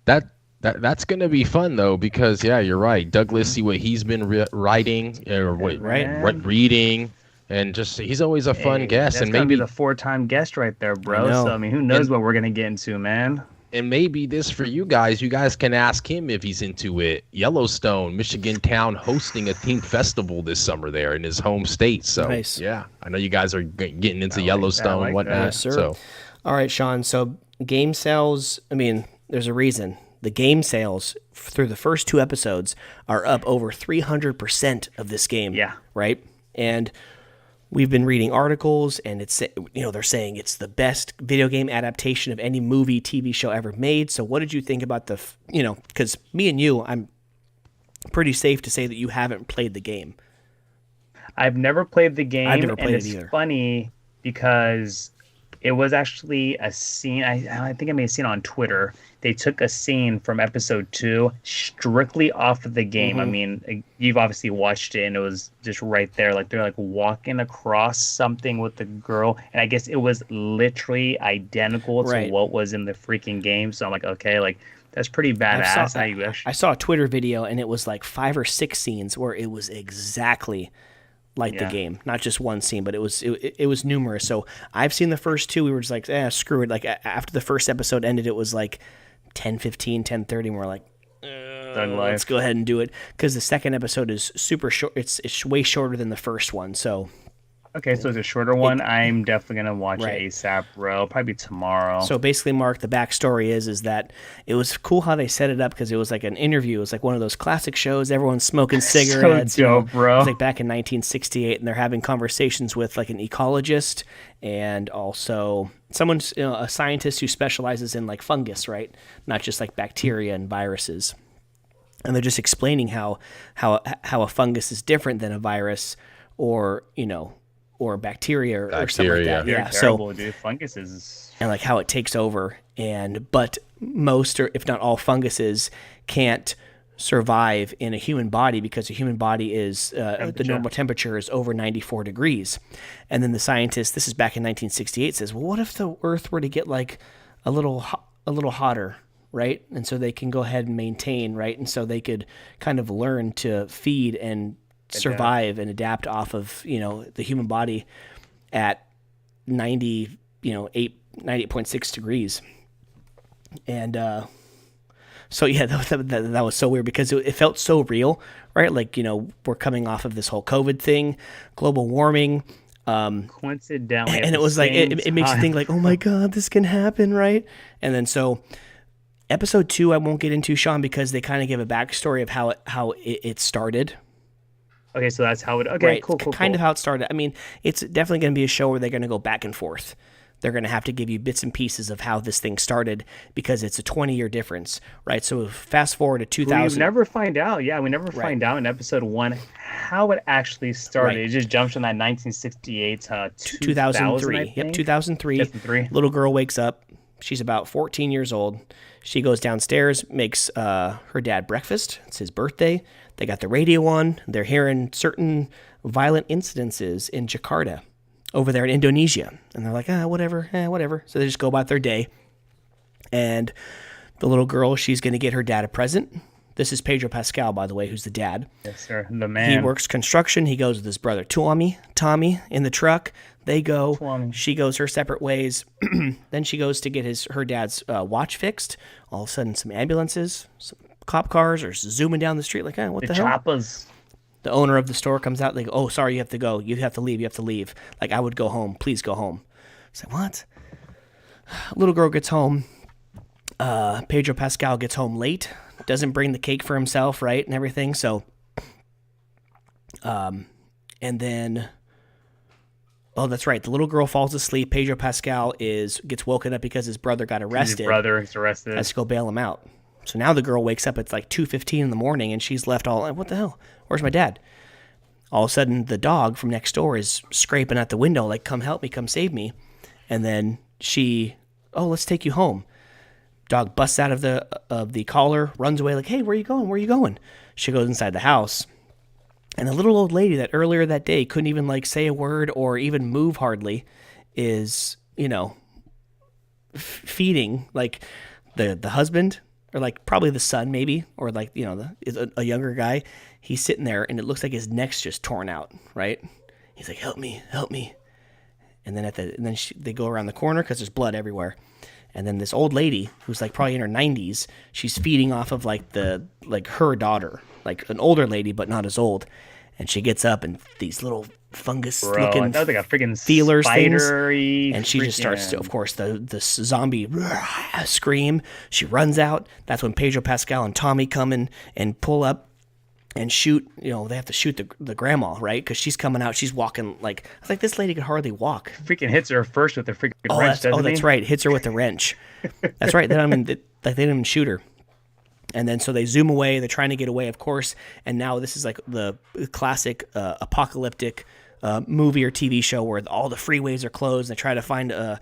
that's gonna be fun though, because you're right. Douglas, see what he's been writing or reading. And just he's always a fun guest, and maybe be the 4-time guest right there, bro. So I mean, who knows what we're gonna get into, man? And maybe this for you guys can ask him if he's into it. Yellowstone, Michigan town, hosting a themed festival this summer there in his home state. So nice. Yeah, I know you guys are getting into Yellowstone and whatnot. Yes, sir. So, all right, Sean. So game sales. I mean, there's a reason. The game sales through the first 2 episodes are up over 300% of this game. Yeah. Right. And we've been reading articles, and it's they're saying it's the best video game adaptation of any movie, TV show ever made. So what did you think about because me and you, I'm pretty safe to say that you haven't played the game. I've never played the game. I've never played and it either. It's funny because It was actually a scene. I think I may have seen it on Twitter. They took a scene from episode 2 strictly off of the game. I mean, you've obviously watched it, and it was just right there. Like they're like walking across something with the girl, and I guess it was literally identical to what was in the freaking game. So I'm like, okay, like that's pretty badass. I saw a Twitter video, and it was like 5 or 6 scenes where it was exactly like the game, not just one scene, but it was numerous. So I've seen the first 2. We were just like, screw it. Like after the first episode ended, it was like 10:15, 10:30, and we're like, let's go ahead and do it, because the second episode is super short. It's way shorter than the first one. So okay, so it's a shorter one. I'm definitely gonna watch it ASAP, bro. Probably tomorrow. So basically, Mark, the backstory is that it was cool how they set it up, because it was like an interview. It was like one of those classic shows. Everyone's smoking cigarettes. So dope, bro. It was like back in 1968, and they're having conversations with like an ecologist and also someone's a scientist who specializes in like fungus, right? Not just like bacteria and viruses. And they're just explaining how a fungus is different than a virus, or or bacteria or something like that. Yeah, terrible, dude. Fungus is, and like how it takes over, but most, or if not all, funguses can't survive in a human body, because a human body is the normal temperature is over 94 degrees. And then the scientist, this is back in 1968, says, well, what if the Earth were to get like a little hotter, right? And so they can go ahead and maintain, right? And so they could kind of learn to feed and survive and adapt off of the human body at 98.6 degrees. And so yeah, that was so weird, because it felt so real, right? Like we're coming off of this whole COVID thing, global warming, coincidentally, and it was like it makes you think like, oh my god, this can happen, right? And then so episode 2 I won't get into, Sean, because they kind of give a backstory of how it started. Okay, so that's how it. Okay, right. cool. Kind of how it started. I mean, it's definitely going to be a show where they're going to go back and forth. They're going to have to give you bits and pieces of how this thing started, because it's a 20-year difference, right? So fast forward to 2000. We never find out. Yeah, we never find out in episode 1 how it actually started. It just jumps from that 1968 to 2003. Yep, 2003. Little girl wakes up. She's about 14 years old. She goes downstairs, makes her dad breakfast. It's his birthday. They got the radio on. They're hearing certain violent incidences in Jakarta, over there in Indonesia. And they're like, whatever. So they just go about their day. And the little girl, she's going to get her dad a present. This is Pedro Pascal, by the way, who's the dad. Yes, sir. The man. He works construction. He goes with his brother Tommy in the truck. They go. Tommy. She goes her separate ways. Then she goes to get her dad's watch fixed. All of a sudden, some ambulances, some cop cars are zooming down the street. Like, what the hell? Choppers. The owner of the store comes out. They go, oh, sorry, you have to go. You have to leave. Like, I would go home. Please go home. It's like, what? Little girl gets home. Pedro Pascal gets home late. Doesn't bring the cake for himself, right, and everything. So, and then, oh, that's right. The little girl falls asleep. Pedro Pascal gets woken up because his brother got arrested. His brother is arrested. Has to go bail him out. So now the girl wakes up at like 2:15 in the morning, and she's left all like, what the hell? Where's my dad? All of a sudden, the dog from next door is scraping at the window, like, come help me, come save me. And then let's take you home. Dog busts out of the collar, runs away, like, hey, where you going? Where you going? She goes inside the house. And the little old lady that earlier that day couldn't even like say a word or even move hardly is, feeding like the husband, or like probably the son maybe, or like, a younger guy. He's sitting there and it looks like his neck's just torn out, right? He's like, help me. And then they go around the corner because there's blood everywhere. And then this old lady who's like probably in her 90s, she's feeding off of her daughter, like an older lady, but not as old. And she gets up and these little fungus-looking feelers things, and she just starts to, of course, the zombie scream. She runs out. That's when Pedro Pascal and Tommy come in and pull up and shoot. They have to shoot the grandma, right? Because she's coming out. She's walking like, I was like, this lady could hardly walk. Freaking hits her first with the freaking wrench. That's right. Hits her with the wrench. That's right. They didn't even shoot her. And then so they zoom away. They're trying to get away, of course. And now this is like the classic apocalyptic movie or TV show where all the freeways are closed. And they try to find a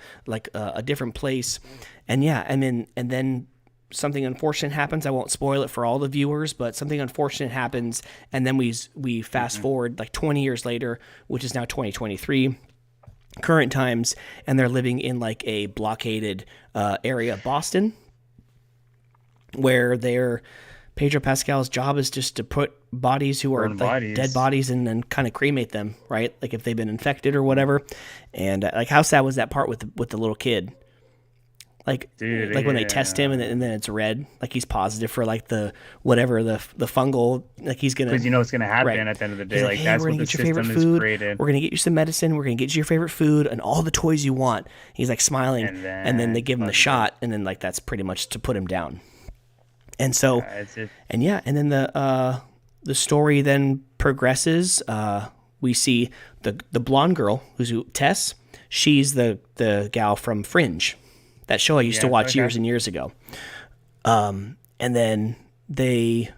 different place, and then something unfortunate happens. I won't spoil it for all the viewers, but something unfortunate happens, and then we fast forward like 20 years later, which is now 2023. Current times, and they're living in like a blockaded area of Boston, where Pedro Pascal's job is just to put bodies who are like dead bodies and then kind of cremate them, right? Like if they've been infected or whatever. And like how sad was that part with the little kid? Like, dude, like when they test him and then it's red, like he's positive for like the fungal, like he's gonna, because you know what's gonna happen right. at the end of the day. He's Like hey, that's we're what gonna the get your favorite system is food. created. We're gonna get you some medicine. We're gonna get you your favorite food and all the toys you want. He's like smiling, and then they give him the shot, and then like that's pretty much to put him down. And so, and then the story then progresses. We see the blonde girl who's Tess. She's the gal from Fringe. That show I used to watch years and years ago. And then they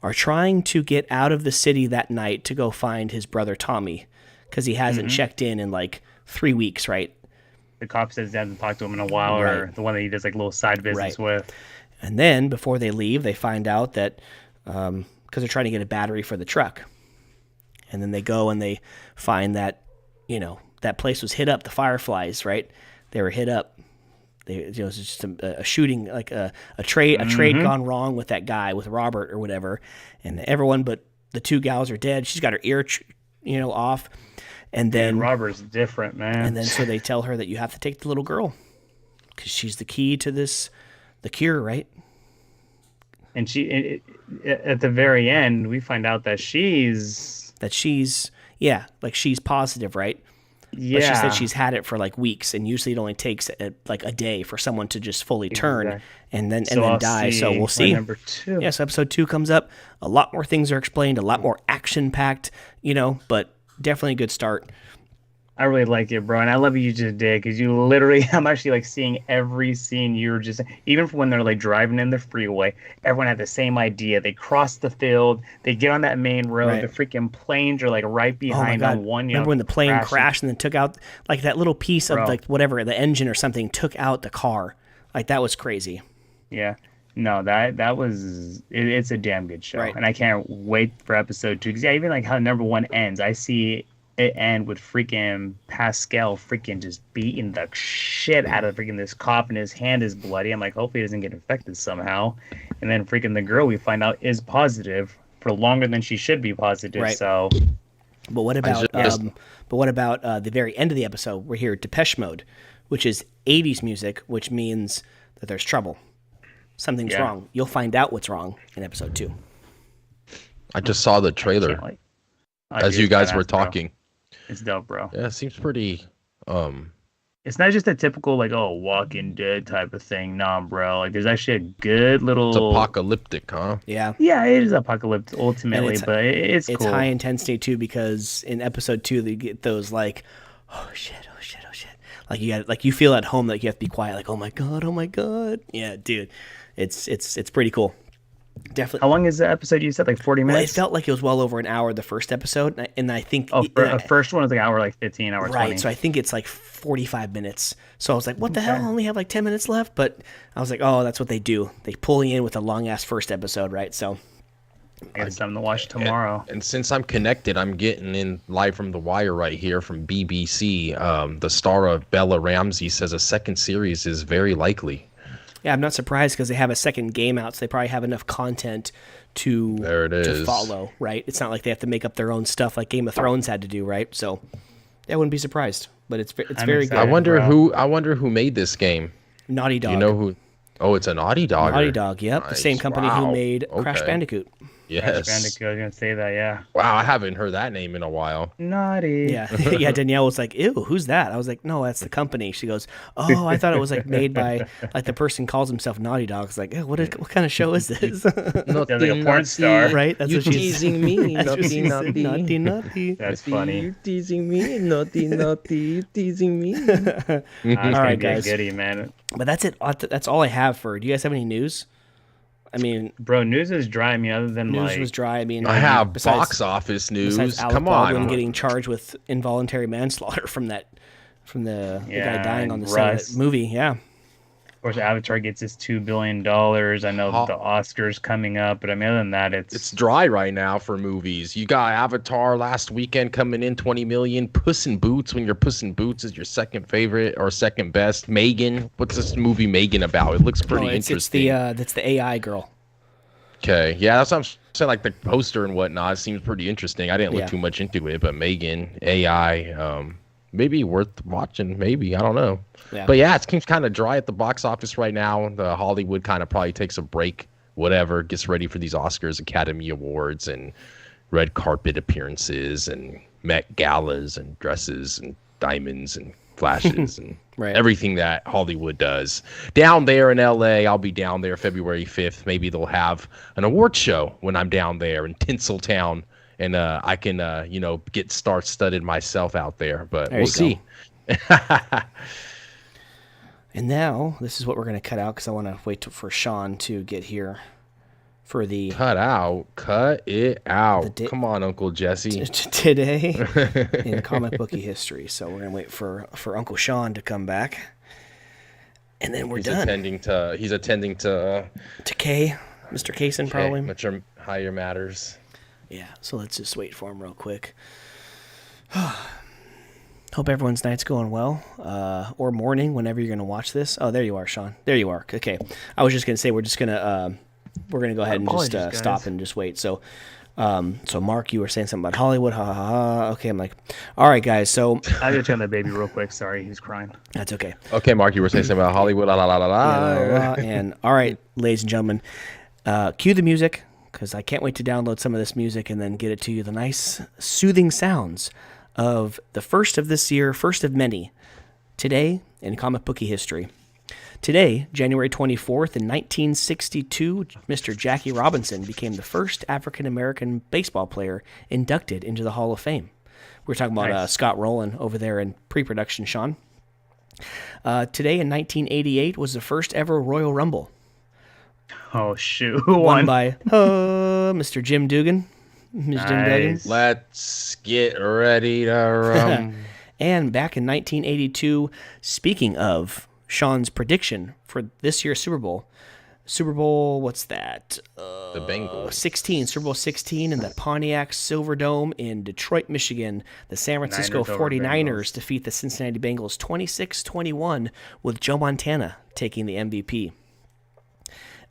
are trying to get out of the city that night to go find his brother Tommy, because he hasn't checked in like 3 weeks, right? The cop says he hasn't talked to him in a while, or the one that he does like little side business with. And then before they leave, they find out that because they're trying to get a battery for the truck. And then they go and they find that, that place was hit up, the Fireflies, right? They were hit up. It was just a shooting, like a trade gone wrong with that guy, with Robert or whatever, and everyone but the two gals are dead. She's got her ear, off, and then Robert's different, man. And then so they tell her that you have to take the little girl because she's the key to the cure, right? And she, at the very end, we find out that she's positive, right? Yeah. But she said she's had it for like weeks, and usually it only takes like a day for someone to just fully turn and then die. So we'll see. Number 2. Yeah, so episode 2 comes up. A lot more things are explained, a lot more action packed, but definitely a good start. I really like it, bro, and I love what you just did, because you literally, I'm actually like seeing every scene you were just, even from when they're like driving in the freeway, everyone had the same idea. They cross the field, they get on that main road, the freaking planes are like right behind on one. Remember when the plane crashed and then took out like that little piece of like whatever, the engine or something took out the car? Like that was crazy. Yeah. No, that was it's a damn good show, and I can't wait for episode 2, because even like how number 1 ends, I see it end with freaking Pascal freaking just beating the shit out of freaking this cop, and his hand is bloody. I'm like, hopefully he doesn't get infected somehow. And then freaking the girl we find out is positive for longer than she should be positive. Right. So, but what about the very end of the episode? We're here at Depeche Mode, which is 80s music, which means that there's trouble. Something's wrong. You'll find out what's wrong in episode 2. I just saw the trailer as you guys were talking. Bro. It's dope, bro. Yeah, it seems pretty. It's not just a typical like Walking Dead type of thing. Nah, bro. Like there's actually a good little. It's apocalyptic, huh? Yeah. Yeah, it is apocalyptic ultimately, but it's cool. It's high intensity too, because in episode 2 they get those like, oh shit. Like you feel at home, like you have to be quiet. Like oh my god. Yeah, dude, it's pretty cool. Definitely. How long is the episode? You said like 40 minutes. Well, it felt like it was well over an hour the first episode, and I think the first one was like an hour, like 15, hour 20. Right. So I think it's like 45 minutes. So I was like, what the hell? I only have like 10 minutes left. But I was like, oh, that's what they do. They pull you in with a long ass first episode, right? So I got something to watch tomorrow. And since I'm connected, I'm getting in live from The Wire right here from BBC. The star of Bella Ramsey says a second series is very likely. Yeah, I'm not surprised, because they have a second game out, so they probably have enough content to follow, right? It's not like they have to make up their own stuff like Game of Thrones had to do, right? So I wouldn't be surprised, but it's very good. I wonder who made this game. Naughty Dog. Do you know who? Oh, it's a Naughty Dog. Naughty Dog, yep. Nice. The same company who made Crash Bandicoot. Yes. Crash Bandicoot, I was gonna say that, yeah. Wow, I haven't heard that name in a while. Naughty. Yeah, yeah. Danielle was like, "Ew, who's that?" I was like, "No, that's the company." She goes, "Oh, I thought it was like made by like the person calls himself Naughty Dog." It's like, what kind of show is this? Like a porn star, right? That's you what she's teasing me, naughty. That's funny. You teasing me, naughty, you teasing me. All right, guys. Goodie, man. But that's it. That's all I have for. Do you guys have any news? I mean, Bro, news is dry. I mean, other than news like was dry. I mean, I have besides, box office news. besides Alec Come Baldwin on. getting charged with involuntary manslaughter from the guy dying on and the set of Russ. that movie. Yeah. Of course, Avatar gets his $2 billion. I know the Oscars coming up, but I mean, other than that, It's dry right now for movies. You got Avatar last weekend coming in 20 million. Puss in Boots, when your Puss in Boots is your second favorite or second best. Megan, what's this movie Megan about? It looks pretty interesting. That's the AI girl. Okay, yeah, that's what I'm saying. Like the poster and whatnot seems pretty interesting. I didn't look Yeah. too much into it, but Megan AI, maybe worth watching. Maybe, I don't know. Yeah. But yeah, it's kind of dry at the box office right now. The Hollywood kind of probably takes a break, whatever, gets ready for these Oscars, Academy Awards, and red carpet appearances, and Met galas, and dresses, and diamonds, and flashes, and Right. everything that Hollywood does. Down there in LA, I'll be down there February 5th. Maybe they'll have an award show when I'm down there in Tinseltown, and I can, get star-studded myself out there. But There we'll you go. see. And now this is what we're going to cut out because I want to wait for Sean to get here for the Cut it out. di- Come on, Uncle Jesse. today in comic booky history. So we're going to wait for Uncle Sean to come back, and then we're He's done. attending to To Kay, Mr. Kaysen, probably. mature, higher matters. Yeah. So let's just wait for him real quick. Hope everyone's night's going well, or morning, whenever you're going to watch this. Oh, there you are, Sean. There you are. Okay. I was just going to say we're going to go ahead and just Apologies, stop guys. and just wait. So, Mark, you were saying something about Hollywood. Ha ha ha. Okay, I'm like, all right, guys. So I gotta turn that baby real quick. Sorry, he's crying. that's okay. Okay, Mark, you were saying something about Hollywood. La la la la la. And all right, ladies and gentlemen, cue the music because I can't wait to download some of this music and then get it to you. The nice, soothing sounds of the first of this year, first of many, today in comic booky history. Today, January 24th, in 1962, Mr. Jackie Robinson became the first African-American baseball player inducted into the Hall of Fame. We're talking about Nice. Scott Rowland over there in pre-production, Sean. Today, in 1988, was the first ever Royal Rumble, Oh shoot, won one. by Mr. Jim Dugan. Mr. Jim Duggan. Nice. Let's get ready to rum. And back in 1982, speaking of Sean's prediction for this year's Super Bowl, what's that? The Bengals. 16, Super Bowl 16 in the Pontiac Silverdome in Detroit, Michigan. The San Francisco Niners over 49ers Bengals. defeat the Cincinnati Bengals 26-21 with Joe Montana taking the MVP.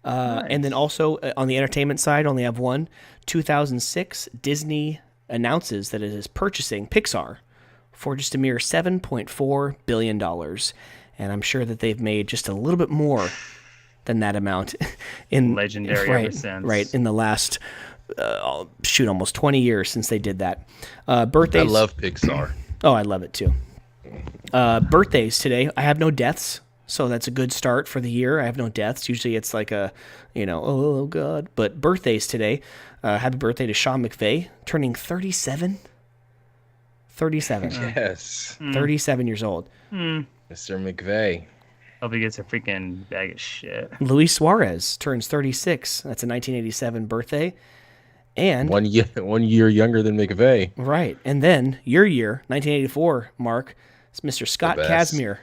And then also on the entertainment side, only have one. 2006, Disney announces that it is purchasing Pixar for just a mere $7.4 billion. And I'm sure that they've made just a little bit more than that amount in Legendary ever since. Right, in the last, almost 20 years since they did that. Birthdays. I love Pixar. Oh, I love it too. Birthdays today. I have no deaths, so that's a good start for the year. I have no deaths. Usually it's like oh God. But birthdays today. Happy birthday to Sean McVay, turning 37. 37. Yes. 37 years old. Mr. McVeigh. Hope he gets a freaking bag of shit. Luis Suarez turns 36. That's a 1987 birthday. And 1 year younger than McVeigh. right. And then your year, 1984, Mark, it's Mr. Scott best. Casimir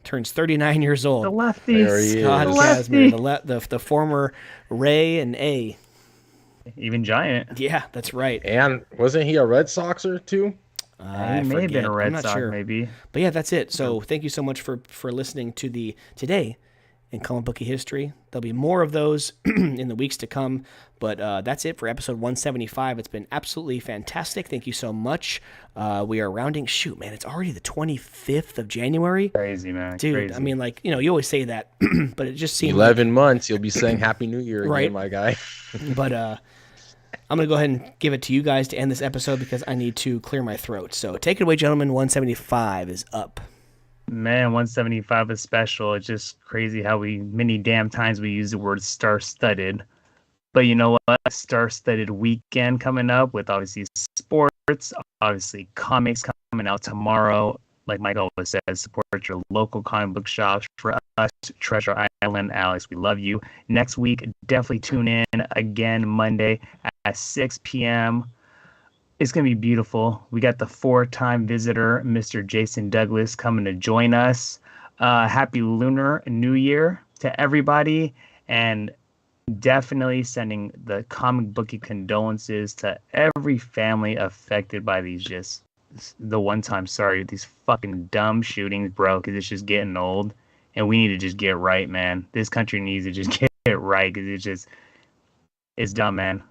turns 39 years old. The lefties. There he is. Scott The Casimir, lefty. the former Ray and A. Even Giant. Yeah, that's right. And wasn't he a Red Soxer too? I He may have been forget. a I'm Red not Sox, sure. maybe. But yeah, that's it. So thank you so much for listening to the today in comic booky history. There'll be more of those in the weeks to come. But that's it for episode 175. It's been absolutely fantastic. Thank you so much. We are rounding. Shoot, man, it's already the 25th of January. Crazy, man. Dude, Crazy. I mean, you always say that, but it just seems 11 months. You'll be saying Happy New Year again, Right. my guy. But I'm going to go ahead and give it to you guys to end this episode because I need to clear my throat. So take it away, gentlemen. 175 is up. Man, 175 is special. It's just crazy how many damn times we use the word star-studded. But you know what? Star-studded weekend coming up with obviously sports, obviously comics coming out tomorrow. like Mike always says, support your local comic book shops. For us, Treasure Island, Alex, we love you. Next week, definitely tune in again Monday at 6 p.m. It's going to be beautiful. We got the 4-time visitor, Mr. Jason Douglas, coming to join us. Happy Lunar New Year to everybody. And definitely sending the comic booky condolences to every family affected by these these fucking dumb shootings, bro, because it's just getting old. And we need to just get right, man. This country needs to just get right because it's dumb, man.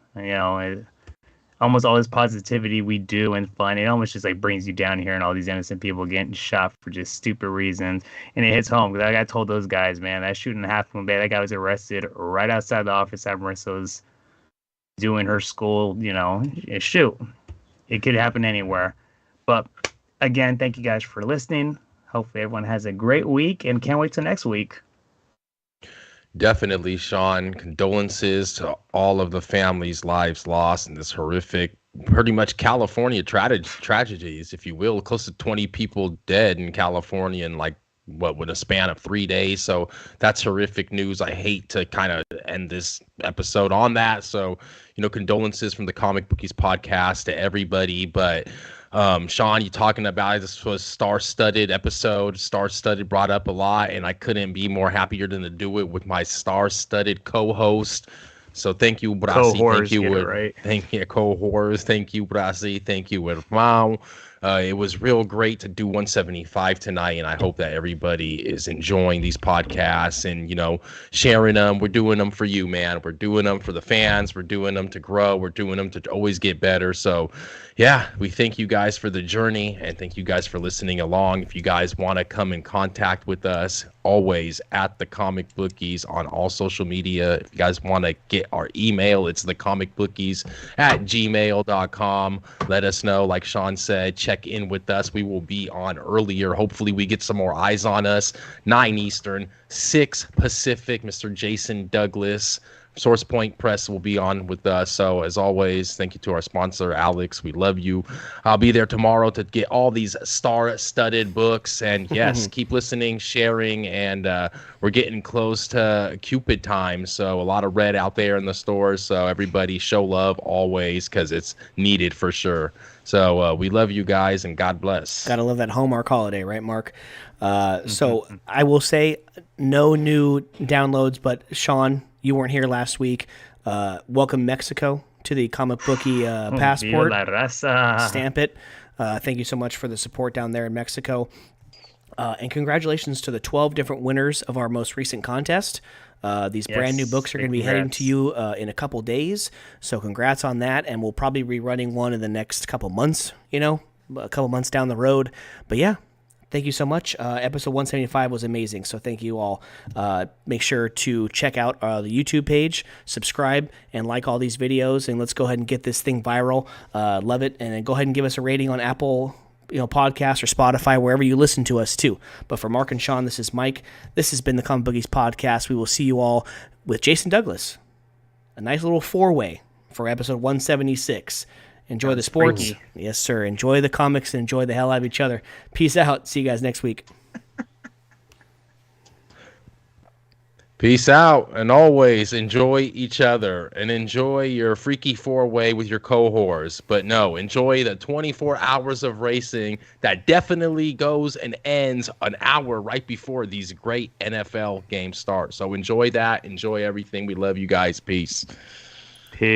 Almost all this positivity we do and fun, it almost just like brings you down here and all these innocent people getting shot for just stupid reasons. And it hits home because I told those guys, man, that shooting in Half Moon Bay, that guy was arrested right outside the office at Marissa's doing her school, shoot. It could happen anywhere. But again, thank you guys for listening. Hopefully everyone has a great week and can't wait till next week. Definitely, Sean. Condolences to all of the families' lives lost in this horrific, pretty much California tragedies, if you will. Close to 20 people dead in California in with a span of 3 days. So that's horrific news. I hate to kind of end this episode on that. So, condolences from the Comic Bookies podcast to everybody. But Sean, you talking about this was star-studded episode. Star-studded brought up a lot, and I couldn't be more happier than to do it with my star-studded co-host. So thank you, Brasi. Thank you, right? Thank you, co-horrors. Thank you, Brasi. Thank you, Hermano. It was real great to do 175 tonight, and I hope that everybody is enjoying these podcasts and, sharing them. We're doing them for you, man. We're doing them for the fans. We're doing them to grow. We're doing them to always get better. So, yeah, we thank you guys for the journey, and thank you guys for listening along. If you guys want to come in contact with us, always at the Comic Bookies on all social media. If you guys want to get our email, it's thecomicbookies@gmail.com. Let us know. Like Sean said, check in with us. We will be on earlier. Hopefully we get some more eyes on us. 9 Eastern, 6 Pacific. Mr. Jason Douglas, Source Point Press, will be on with us. So as always, thank you to our sponsor, Alex. We love you. I'll be there tomorrow to get all these star-studded books. And yes, keep listening, sharing, and we're getting close to Cupid time. So a lot of red out there in the stores. So everybody show love always because it's needed for sure. So we love you guys, and God bless. Gotta love that Hallmark holiday, right, Mark? So I will say no new downloads, but Sean, you weren't here last week. Welcome Mexico to the Comic Bookie passport. Stamp it. Thank you so much for the support down there in Mexico. And congratulations to the 12 different winners of our most recent contest. These brand new books are going to be heading to you in a couple days. So congrats on that. And we'll probably be running one in the next couple months, a couple months down the road. But yeah, thank you so much. Episode 175 was amazing. So thank you all. Make sure to check out the YouTube page, subscribe, and like all these videos. And let's go ahead and get this thing viral. Love it. And then go ahead and give us a rating on Apple podcast or Spotify, wherever you listen to us too. But for Mark and Sean, this is Mike. This has been the Comic Bookies podcast. We will see you all with Jason Douglas. A nice little 4-way for episode 176. Enjoy the sports. Freaky. Yes, sir. Enjoy the comics and enjoy the hell out of each other. Peace out. See you guys next week. Peace out, and always enjoy each other and enjoy your freaky 4-way with your cohorts. But no, enjoy the 24 hours of racing that definitely goes and ends an hour right before these great NFL games start. So enjoy that. Enjoy everything. We love you guys. Peace.